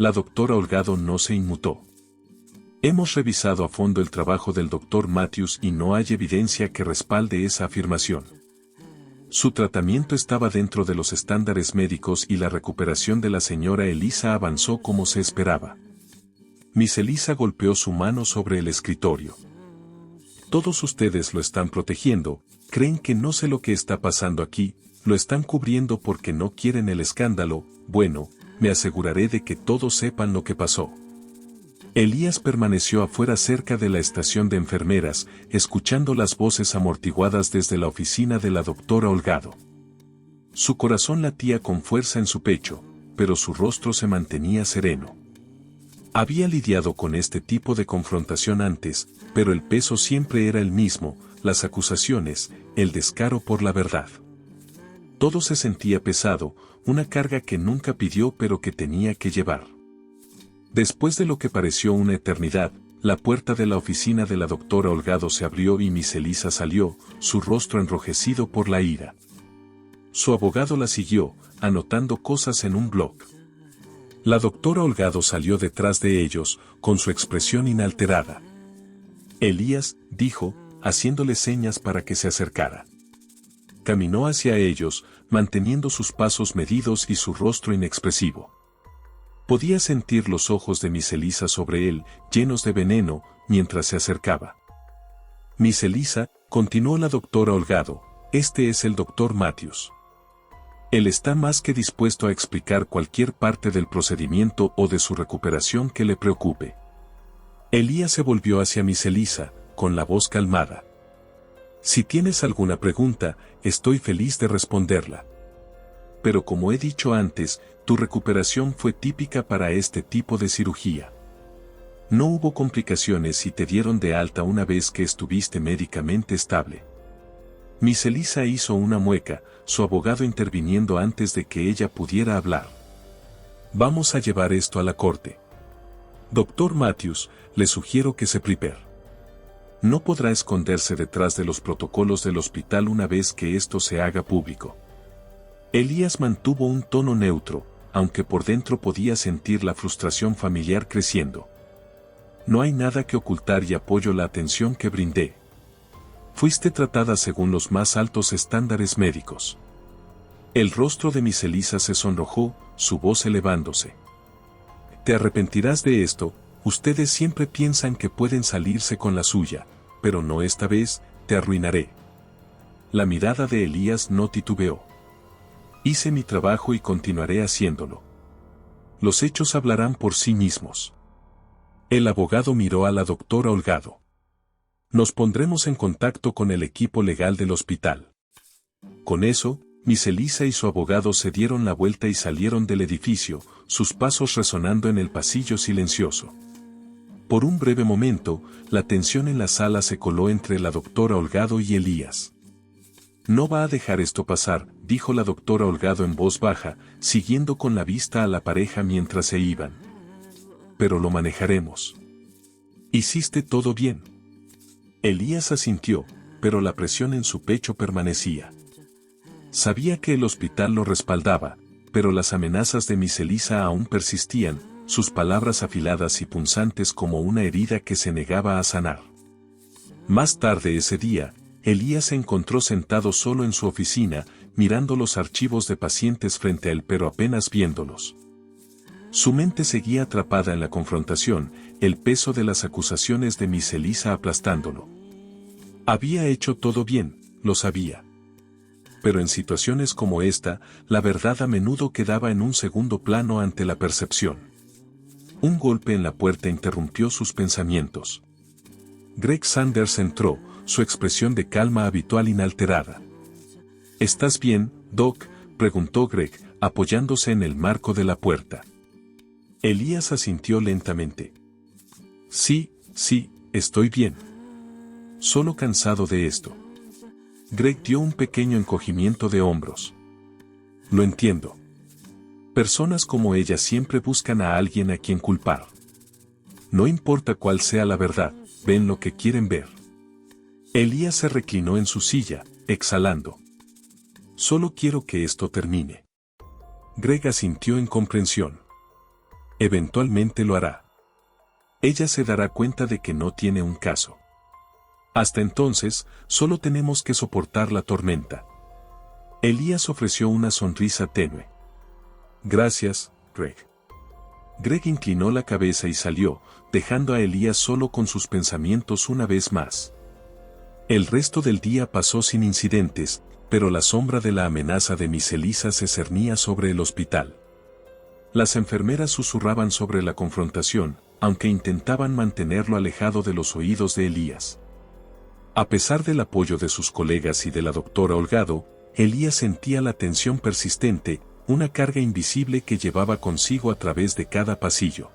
La doctora Holgado no se inmutó. Hemos revisado a fondo el trabajo del doctor Matthews y no hay evidencia que respalde esa afirmación. Su tratamiento estaba dentro de los estándares médicos y la recuperación de la señora Elisa avanzó como se esperaba. Miss Elisa golpeó su mano sobre el escritorio. Todos ustedes lo están protegiendo, creen que no sé lo que está pasando aquí, lo están cubriendo porque no quieren el escándalo, bueno, me aseguraré de que todos sepan lo que pasó. Elías permaneció afuera cerca de la estación de enfermeras, escuchando las voces amortiguadas desde la oficina de la doctora Holgado. Su corazón latía con fuerza en su pecho, pero su rostro se mantenía sereno. Había lidiado con este tipo de confrontación antes, pero el peso siempre era el mismo, las acusaciones, el descaro por la verdad. Todo se sentía pesado, una carga que nunca pidió pero que tenía que llevar. Después de lo que pareció una eternidad, la puerta de la oficina de la doctora Holgado se abrió y Miss Elisa salió, su rostro enrojecido por la ira. Su abogado la siguió, anotando cosas en un blog. La doctora Holgado salió detrás de ellos, con su expresión inalterada. Elías, dijo, haciéndole señas para que se acercara. Caminó hacia ellos, manteniendo sus pasos medidos y su rostro inexpresivo. Podía sentir los ojos de Miss Elisa sobre él, llenos de veneno, mientras se acercaba. Miss Elisa, continuó la doctora Holgado, este es el doctor Matthews. Él está más que dispuesto a explicar cualquier parte del procedimiento o de su recuperación que le preocupe. Elías se volvió hacia Miss Elisa, con la voz calmada. Si tienes alguna pregunta, estoy feliz de responderla. Pero como he dicho antes, tu recuperación fue típica para este tipo de cirugía. No hubo complicaciones y te dieron de alta una vez que estuviste médicamente estable. Miss Elisa hizo una mueca, su abogado interviniendo antes de que ella pudiera hablar. Vamos a llevar esto a la corte. Doctor Matthews, le sugiero que se prepare. No podrá esconderse detrás de los protocolos del hospital una vez que esto se haga público. Elías mantuvo un tono neutro, aunque por dentro podía sentir la frustración familiar creciendo. No hay nada que ocultar y apoyo la atención que brindé. Fuiste tratada según los más altos estándares médicos. El rostro de Miss Elisa se sonrojó, su voz elevándose. Te arrepentirás de esto, ustedes siempre piensan que pueden salirse con la suya, pero no esta vez, te arruinaré. La mirada de Elías no titubeó. Hice mi trabajo y continuaré haciéndolo. Los hechos hablarán por sí mismos. El abogado miró a la doctora Holgado. Nos pondremos en contacto con el equipo legal del hospital. Con eso, Miss Elisa y su abogado se dieron la vuelta y salieron del edificio, sus pasos resonando en el pasillo silencioso. Por un breve momento, la tensión en la sala se coló entre la doctora Holgado y Elías. No va a dejar esto pasar, dijo la doctora Holgado en voz baja, siguiendo con la vista a la pareja mientras se iban. Pero lo manejaremos. Hiciste todo bien. Elías asintió, pero la presión en su pecho permanecía. Sabía que el hospital lo respaldaba, pero las amenazas de Miss Elisa aún persistían, sus palabras afiladas y punzantes como una herida que se negaba a sanar. Más tarde ese día, Elías se encontró sentado solo en su oficina, mirando los archivos de pacientes frente a él pero apenas viéndolos. Su mente seguía atrapada en la confrontación, el peso de las acusaciones de Miss Elisa aplastándolo. Había hecho todo bien, lo sabía. Pero en situaciones como esta, la verdad a menudo quedaba en un segundo plano ante la percepción. Un golpe en la puerta interrumpió sus pensamientos. Greg Sanders entró, su expresión de calma habitual inalterada. ¿Estás bien, Doc?, preguntó Greg, apoyándose en el marco de la puerta. Elías asintió lentamente. Sí, estoy bien. Solo cansado de esto. Greg dio un pequeño encogimiento de hombros. Lo entiendo. Personas como ella siempre buscan a alguien a quien culpar. No importa cuál sea la verdad, ven lo que quieren ver. Elías se reclinó en su silla, exhalando. Solo quiero que esto termine. Greg asintió en comprensión. Eventualmente lo hará. Ella se dará cuenta de que no tiene un caso. Hasta entonces, solo tenemos que soportar la tormenta. Elías ofreció una sonrisa tenue. Gracias, Greg. Greg inclinó la cabeza y salió, dejando a Elías solo con sus pensamientos una vez más. El resto del día pasó sin incidentes, pero la sombra de la amenaza de Miss Elisa se cernía sobre el hospital. Las enfermeras susurraban sobre la confrontación, aunque intentaban mantenerlo alejado de los oídos de Elías. A pesar del apoyo de sus colegas y de la doctora Holgado, Elías sentía la tensión persistente, una carga invisible que llevaba consigo a través de cada pasillo.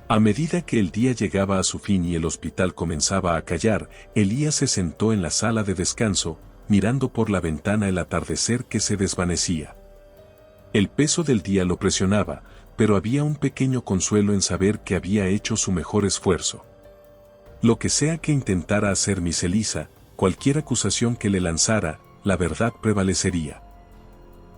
A medida que el día llegaba a su fin y el hospital comenzaba a callar, Elías se sentó en la sala de descanso, mirando por la ventana el atardecer que se desvanecía. El peso del día lo presionaba, pero había un pequeño consuelo en saber que había hecho su mejor esfuerzo. Lo que sea que intentara hacer Miss Elisa, cualquier acusación que le lanzara, la verdad prevalecería.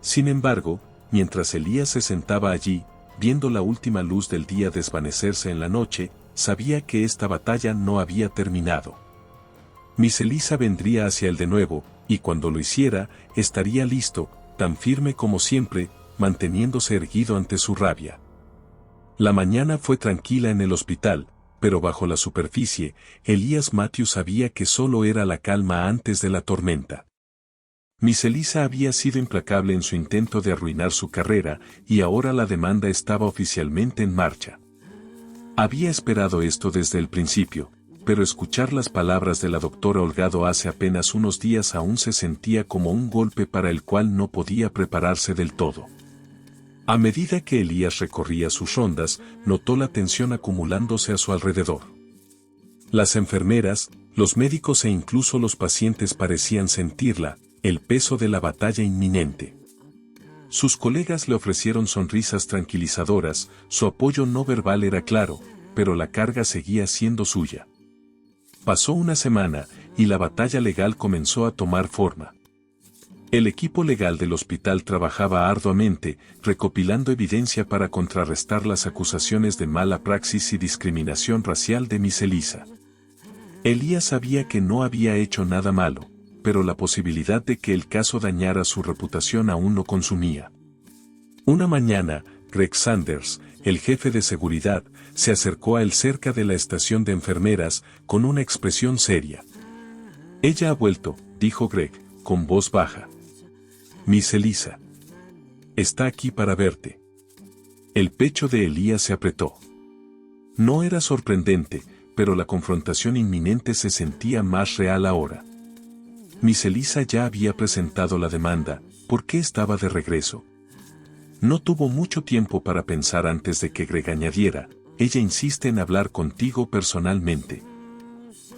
Sin embargo, mientras Elías se sentaba allí, viendo la última luz del día desvanecerse en la noche, sabía que esta batalla no había terminado. Miss Elisa vendría hacia él de nuevo, y cuando lo hiciera, estaría listo, tan firme como siempre, manteniéndose erguido ante su rabia. La mañana fue tranquila en el hospital, pero bajo la superficie, Elías Matthews sabía que solo era la calma antes de la tormenta. Miss Elisa había sido implacable en su intento de arruinar su carrera, y ahora la demanda estaba oficialmente en marcha. Había esperado esto desde el principio, pero escuchar las palabras de la doctora Holgado hace apenas unos días aún se sentía como un golpe para el cual no podía prepararse del todo. A medida que Elías recorría sus rondas, notó la tensión acumulándose a su alrededor. Las enfermeras, los médicos e incluso los pacientes parecían sentirla, el peso de la batalla inminente. Sus colegas le ofrecieron sonrisas tranquilizadoras, su apoyo no verbal era claro, pero la carga seguía siendo suya. Pasó una semana, y la batalla legal comenzó a tomar forma. El equipo legal del hospital trabajaba arduamente, recopilando evidencia para contrarrestar las acusaciones de mala praxis y discriminación racial de Miss Elisa. Elías sabía que no había hecho nada malo, pero la posibilidad de que el caso dañara su reputación aún lo consumía. Una mañana, Greg Sanders, el jefe de seguridad, se acercó a él cerca de la estación de enfermeras, con una expresión seria. «Ella ha vuelto», dijo Greg, con voz baja. «Miss Elisa. Está aquí para verte». El pecho de Elías se apretó. No era sorprendente, pero la confrontación inminente se sentía más real ahora. Miss Elisa ya había presentado la demanda, ¿por qué estaba de regreso? No tuvo mucho tiempo para pensar antes de que Greg añadiera, «Ella insiste en hablar contigo personalmente».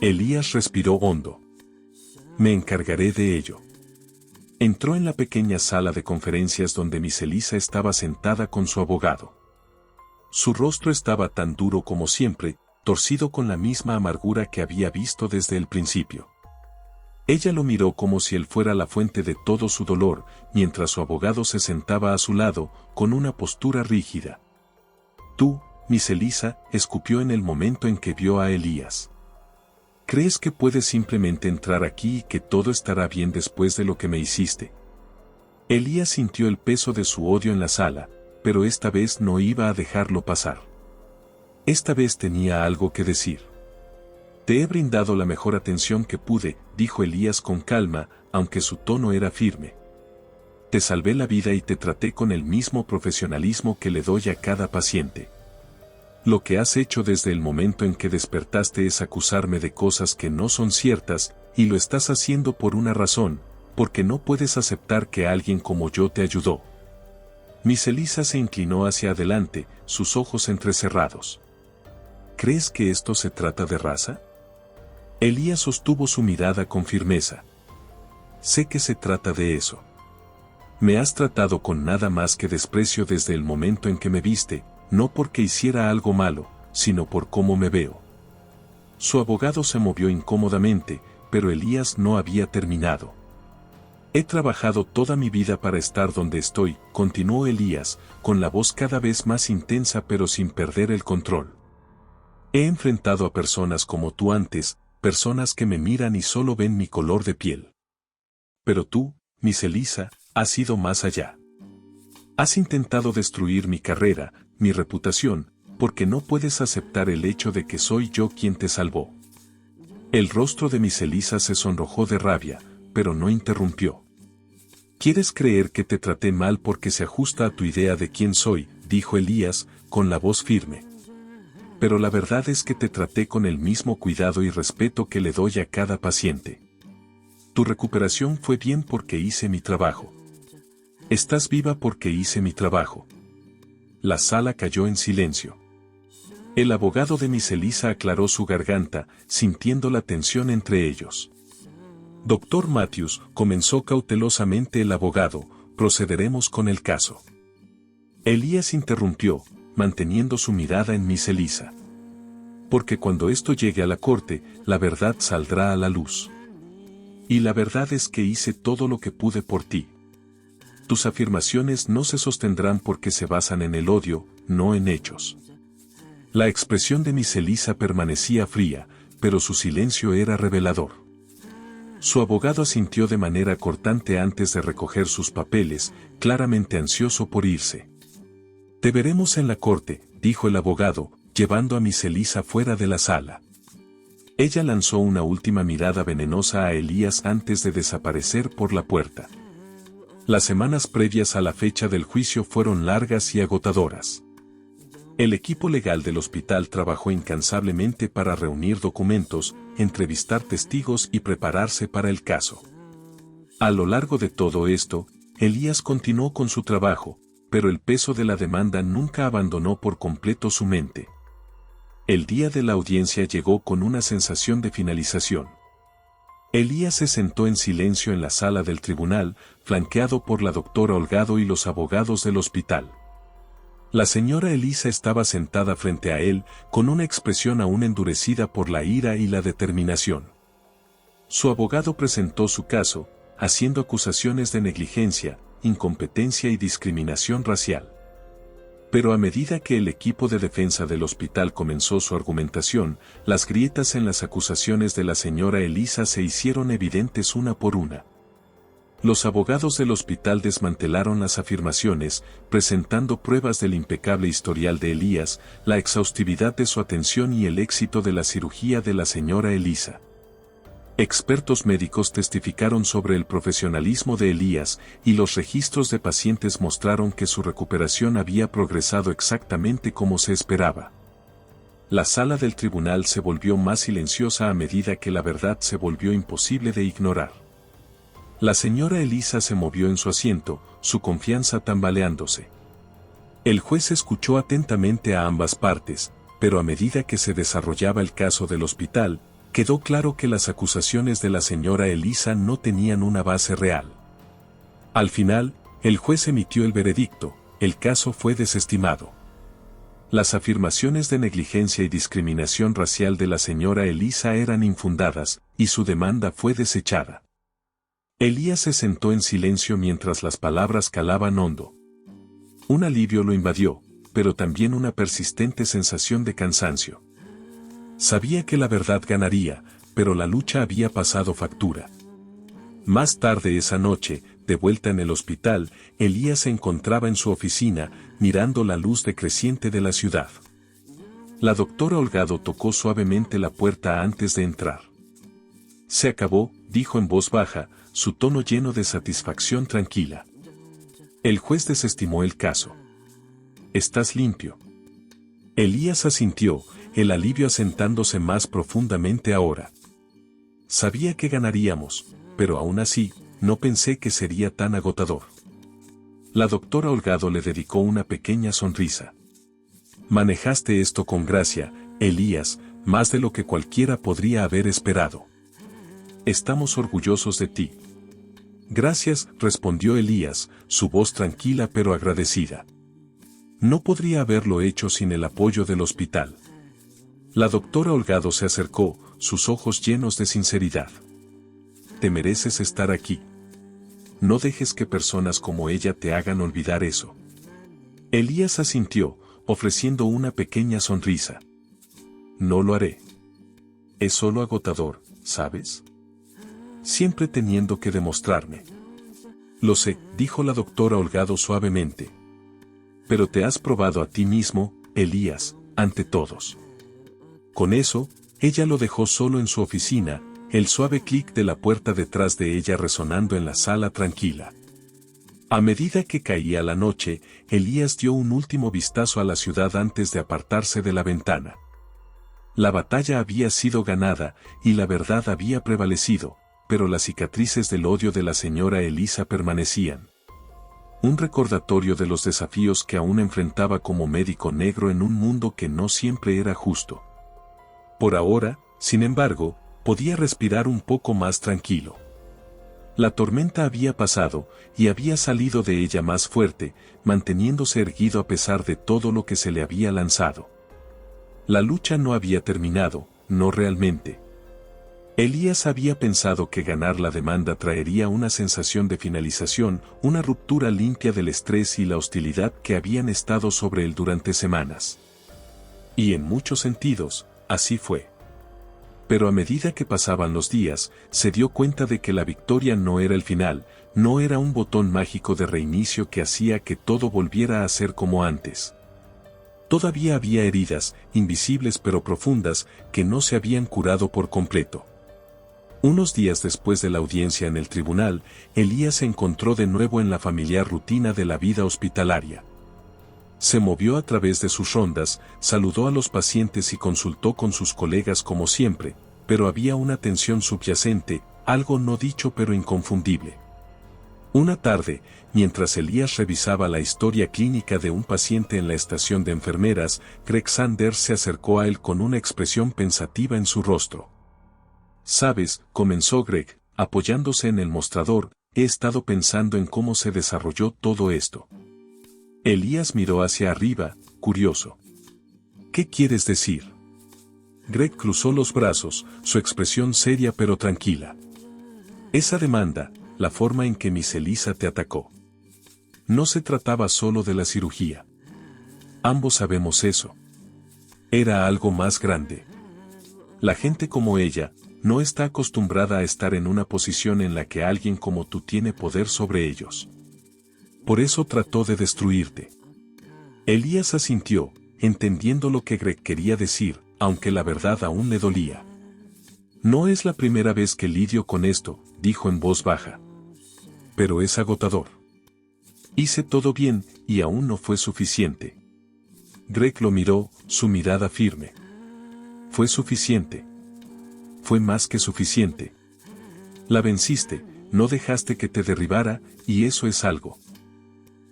Elías respiró hondo. «Me encargaré de ello». Entró en la pequeña sala de conferencias donde Miss Elisa estaba sentada con su abogado. Su rostro estaba tan duro como siempre, torcido con la misma amargura que había visto desde el principio. Ella lo miró como si él fuera la fuente de todo su dolor, mientras su abogado se sentaba a su lado, con una postura rígida. «Tú, Miss Elisa», escupió en el momento en que vio a Elías. «¿Crees que puedes simplemente entrar aquí y que todo estará bien después de lo que me hiciste?» Elías sintió el peso de su odio en la sala, pero esta vez no iba a dejarlo pasar. Esta vez tenía algo que decir. «Te he brindado la mejor atención que pude», dijo Elías con calma, aunque su tono era firme. «Te salvé la vida y te traté con el mismo profesionalismo que le doy a cada paciente. Lo que has hecho desde el momento en que despertaste es acusarme de cosas que no son ciertas, y lo estás haciendo por una razón, porque no puedes aceptar que alguien como yo te ayudó». Miss Elisa se inclinó hacia adelante, sus ojos entrecerrados. «¿Crees que esto se trata de raza?» Elías sostuvo su mirada con firmeza. «Sé que se trata de eso. Me has tratado con nada más que desprecio desde el momento en que me viste, no porque hiciera algo malo, sino por cómo me veo». Su abogado se movió incómodamente, pero Elías no había terminado. «He trabajado toda mi vida para estar donde estoy», continuó Elías, con la voz cada vez más intensa pero sin perder el control. «He enfrentado a personas como tú antes, personas que me miran y solo ven mi color de piel. Pero tú, Miss Elisa, has ido más allá. Has intentado destruir mi carrera, mi reputación, porque no puedes aceptar el hecho de que soy yo quien te salvó». El rostro de Miss Elisa se sonrojó de rabia, pero no interrumpió. «¿Quieres creer que te traté mal porque se ajusta a tu idea de quién soy?», dijo Elías, con la voz firme. «Pero la verdad es que te traté con el mismo cuidado y respeto que le doy a cada paciente. Tu recuperación fue bien porque hice mi trabajo. Estás viva porque hice mi trabajo». La sala cayó en silencio. El abogado de Miss Elisa aclaró su garganta, sintiendo la tensión entre ellos. «Doctor Matthews», comenzó cautelosamente el abogado, «procederemos con el caso». Elías interrumpió, manteniendo su mirada en Miss Elisa. «Porque cuando esto llegue a la corte, la verdad saldrá a la luz. Y la verdad es que hice todo lo que pude por ti. Tus afirmaciones no se sostendrán porque se basan en el odio, no en hechos». La expresión de Miss Elisa permanecía fría, pero su silencio era revelador. Su abogado asintió de manera cortante antes de recoger sus papeles, claramente ansioso por irse. «Te veremos en la corte», dijo el abogado, llevando a Miss Elisa fuera de la sala. Ella lanzó una última mirada venenosa a Elías antes de desaparecer por la puerta. Las semanas previas a la fecha del juicio fueron largas y agotadoras. El equipo legal del hospital trabajó incansablemente para reunir documentos, entrevistar testigos y prepararse para el caso. A lo largo de todo esto, Elías continuó con su trabajo, pero el peso de la demanda nunca abandonó por completo su mente. El día de la audiencia llegó con una sensación de finalización. Elías se sentó en silencio en la sala del tribunal, flanqueado por la doctora Holgado y los abogados del hospital. La señora Elisa estaba sentada frente a él, con una expresión aún endurecida por la ira y la determinación. Su abogado presentó su caso, haciendo acusaciones de negligencia, incompetencia y discriminación racial. Pero a medida que el equipo de defensa del hospital comenzó su argumentación, las grietas en las acusaciones de la señora Elisa se hicieron evidentes una por una. Los abogados del hospital desmantelaron las afirmaciones, presentando pruebas del impecable historial de Elías, la exhaustividad de su atención y el éxito de la cirugía de la señora Elisa. Expertos médicos testificaron sobre el profesionalismo de Elías y los registros de pacientes mostraron que su recuperación había progresado exactamente como se esperaba. La sala del tribunal se volvió más silenciosa a medida que la verdad se volvió imposible de ignorar. La señora Elisa se movió en su asiento, su confianza tambaleándose. El juez escuchó atentamente a ambas partes, pero a medida que se desarrollaba el caso del hospital, quedó claro que las acusaciones de la señora Elisa no tenían una base real. Al final, el juez emitió el veredicto, el caso fue desestimado. Las afirmaciones de negligencia y discriminación racial de la señora Elisa eran infundadas, y su demanda fue desechada. Elías se sentó en silencio mientras las palabras calaban hondo. Un alivio lo invadió, pero también una persistente sensación de cansancio. Sabía que la verdad ganaría, pero la lucha había pasado factura. Más tarde esa noche, de vuelta en el hospital, Elías se encontraba en su oficina, mirando la luz decreciente de la ciudad. La doctora Holgado tocó suavemente la puerta antes de entrar. Se acabó, dijo en voz baja, su tono lleno de satisfacción tranquila. El juez desestimó el caso. «Estás limpio». Elías asintió, el alivio asentándose más profundamente ahora. Sabía que ganaríamos, pero aún así, no pensé que sería tan agotador. La doctora Holgado le dedicó una pequeña sonrisa. Manejaste esto con gracia, Elías, más de lo que cualquiera podría haber esperado. Estamos orgullosos de ti. Gracias, respondió Elías, su voz tranquila pero agradecida. No podría haberlo hecho sin el apoyo del hospital. La doctora Holgado se acercó, sus ojos llenos de sinceridad. Te mereces estar aquí. No dejes que personas como ella te hagan olvidar eso. Elías asintió, ofreciendo una pequeña sonrisa. No lo haré. Es solo agotador, ¿sabes? Siempre teniendo que demostrarme. Lo sé, dijo la doctora Holgado suavemente. Pero te has probado a ti mismo, Elías, ante todos. Con eso, ella lo dejó solo en su oficina, el suave clic de la puerta detrás de ella resonando en la sala tranquila. A medida que caía la noche, Elías dio un último vistazo a la ciudad antes de apartarse de la ventana. La batalla había sido ganada, y la verdad había prevalecido, pero las cicatrices del odio de la señora Elisa permanecían. Un recordatorio de los desafíos que aún enfrentaba como médico negro en un mundo que no siempre era justo. Por ahora, sin embargo, podía respirar un poco más tranquilo. La tormenta había pasado, y había salido de ella más fuerte, manteniéndose erguido a pesar de todo lo que se le había lanzado. La lucha no había terminado, no realmente. Elías había pensado que ganar la demanda traería una sensación de finalización, una ruptura limpia del estrés y la hostilidad que habían estado sobre él durante semanas. Y en muchos sentidos, así fue. Pero a medida que pasaban los días, se dio cuenta de que la victoria no era el final, no era un botón mágico de reinicio que hacía que todo volviera a ser como antes. Todavía había heridas, invisibles pero profundas, que no se habían curado por completo. Unos días después de la audiencia en el tribunal, Elías se encontró de nuevo en la familiar rutina de la vida hospitalaria. Se movió a través de sus rondas, saludó a los pacientes y consultó con sus colegas como siempre, pero había una tensión subyacente, algo no dicho pero inconfundible. Una tarde, mientras Elías revisaba la historia clínica de un paciente en la estación de enfermeras, Greg Sanders se acercó a él con una expresión pensativa en su rostro. «Sabes», comenzó Greg, apoyándose en el mostrador, «he estado pensando en cómo se desarrolló todo esto». Elías miró hacia arriba, curioso. «¿Qué quieres decir?» Greg cruzó los brazos, su expresión seria pero tranquila. «Esa demanda, la forma en que Miss Elisa te atacó. No se trataba solo de la cirugía. Ambos sabemos eso. Era algo más grande. La gente como ella, no está acostumbrada a estar en una posición en la que alguien como tú tiene poder sobre ellos. Por eso trató de destruirte. Elías asintió, entendiendo lo que Greg quería decir, aunque la verdad aún le dolía. No es la primera vez que lidio con esto, dijo en voz baja. Pero es agotador. Hice todo bien, y aún no fue suficiente. Greg lo miró, su mirada firme. Fue suficiente. Fue más que suficiente. La venciste, no dejaste que te derribara, y eso es algo.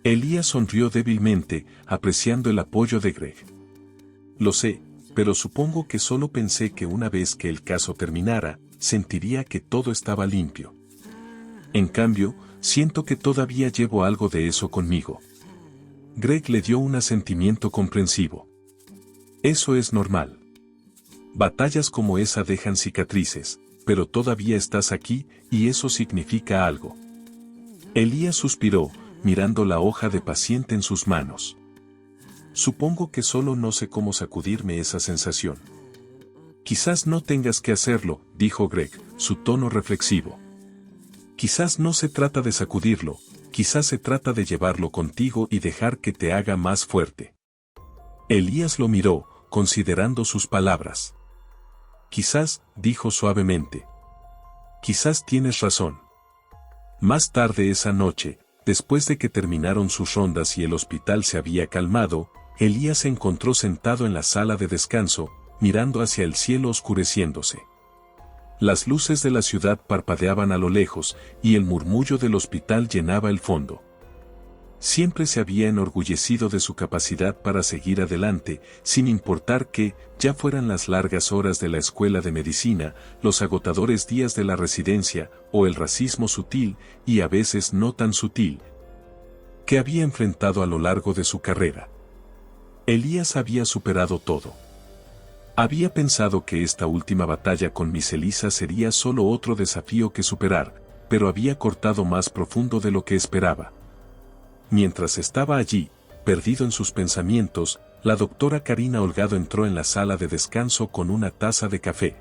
Elías sonrió débilmente, apreciando el apoyo de Greg. Lo sé, pero supongo que solo pensé que una vez que el caso terminara, sentiría que todo estaba limpio. En cambio, siento que todavía llevo algo de eso conmigo. Greg le dio un asentimiento comprensivo. Eso es normal. Batallas como esa dejan cicatrices, pero todavía estás aquí, y eso significa algo. Elías suspiró, mirando la hoja de paciente en sus manos. Supongo que solo no sé cómo sacudirme esa sensación. Quizás no tengas que hacerlo, dijo Greg, su tono reflexivo. Quizás no se trata de sacudirlo, quizás se trata de llevarlo contigo y dejar que te haga más fuerte. Elías lo miró, considerando sus palabras. Quizás, dijo suavemente. Quizás tienes razón. Más tarde esa noche, después de que terminaron sus rondas y el hospital se había calmado, Elías se encontró sentado en la sala de descanso, mirando hacia el cielo oscureciéndose. Las luces de la ciudad parpadeaban a lo lejos, y el murmullo del hospital llenaba el fondo. Siempre se había enorgullecido de su capacidad para seguir adelante, sin importar que, ya fueran las largas horas de la escuela de medicina, los agotadores días de la residencia, o el racismo sutil, y a veces no tan sutil, que había enfrentado a lo largo de su carrera. Elías había superado todo. Había pensado que esta última batalla con Miss Elisa sería solo otro desafío que superar, pero había cortado más profundo de lo que esperaba. Mientras estaba allí, perdido en sus pensamientos, la doctora Karina Holgado entró en la sala de descanso con una taza de café.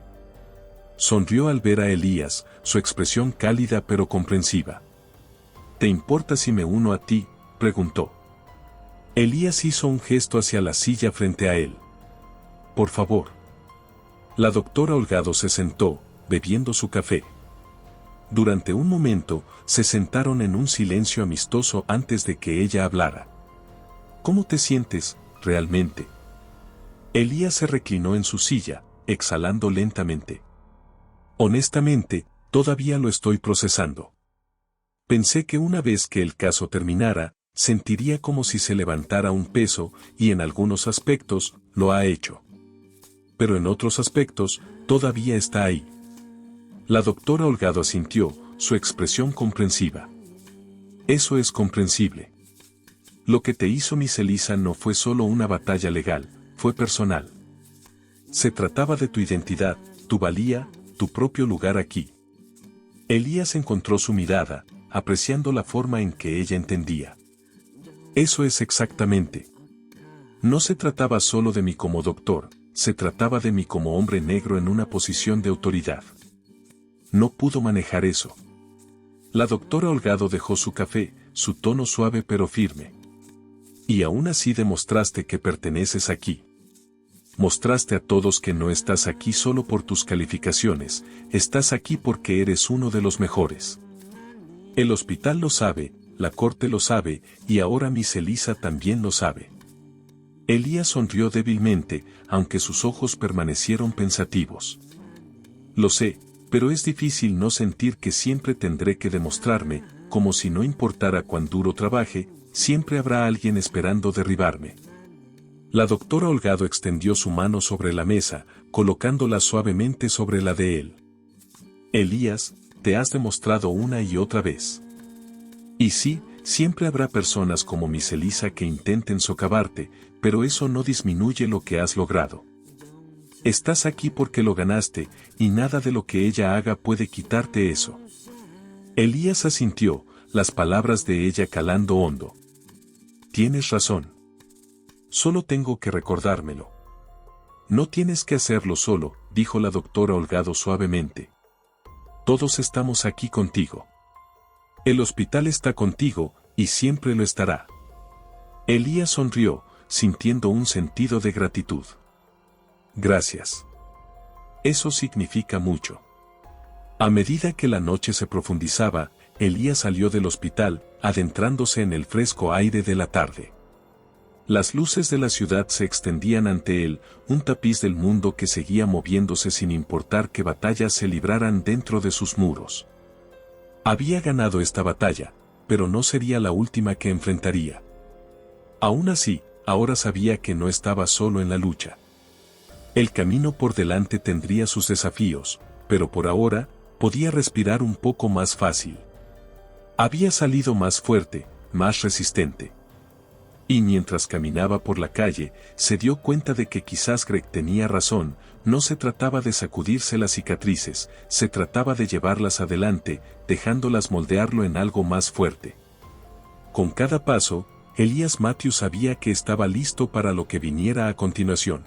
Sonrió al ver a Elías, su expresión cálida pero comprensiva. ¿Te importa si me uno a ti?, preguntó. Elías hizo un gesto hacia la silla frente a él. Por favor. La doctora Holgado se sentó, bebiendo su café. Durante un momento, se sentaron en un silencio amistoso antes de que ella hablara. ¿Cómo te sientes, realmente? Elías se reclinó en su silla, exhalando lentamente. Honestamente, todavía lo estoy procesando. Pensé que una vez que el caso terminara, sentiría como si se levantara un peso, y en algunos aspectos, lo ha hecho. Pero en otros aspectos, todavía está ahí. La doctora Holgado asintió, su expresión comprensiva. Eso es comprensible. Lo que te hizo Miss Elisa no fue solo una batalla legal, fue personal. Se trataba de tu identidad, tu valía, tu propio lugar aquí. Elías encontró su mirada, apreciando la forma en que ella entendía. Eso es exactamente. No se trataba solo de mí como doctor, se trataba de mí como hombre negro en una posición de autoridad. No pudo manejar eso. La doctora Holgado dejó su café, su tono suave pero firme. Y aún así demostraste que perteneces aquí. Mostraste a todos que no estás aquí solo por tus calificaciones, estás aquí porque eres uno de los mejores. El hospital lo sabe, la corte lo sabe, y ahora Miss Elisa también lo sabe. Elías sonrió débilmente, aunque sus ojos permanecieron pensativos. Lo sé, pero es difícil no sentir que siempre tendré que demostrarme, como si no importara cuán duro trabaje, siempre habrá alguien esperando derribarme. La doctora Holgado extendió su mano sobre la mesa, colocándola suavemente sobre la de él. Elías, te has demostrado una y otra vez. Y sí, siempre habrá personas como Miss Elisa que intenten socavarte, pero eso no disminuye lo que has logrado. Estás aquí porque lo ganaste, y nada de lo que ella haga puede quitarte eso. Elías asintió, las palabras de ella calando hondo. Tienes razón. Solo tengo que recordármelo. No tienes que hacerlo solo, dijo la doctora Holgado suavemente. Todos estamos aquí contigo. El hospital está contigo, y siempre lo estará. Elías sonrió, sintiendo un sentido de gratitud. Gracias. Eso significa mucho. A medida que la noche se profundizaba, Elías salió del hospital, adentrándose en el fresco aire de la tarde. Las luces de la ciudad se extendían ante él, un tapiz del mundo que seguía moviéndose sin importar qué batallas se libraran dentro de sus muros. Había ganado esta batalla, pero no sería la última que enfrentaría. Aún así, ahora sabía que no estaba solo en la lucha. El camino por delante tendría sus desafíos, pero por ahora, podía respirar un poco más fácil. Había salido más fuerte, más resistente. Y mientras caminaba por la calle, se dio cuenta de que quizás Greg tenía razón, no se trataba de sacudirse las cicatrices, se trataba de llevarlas adelante, dejándolas moldearlo en algo más fuerte. Con cada paso, Elías Matthews sabía que estaba listo para lo que viniera a continuación.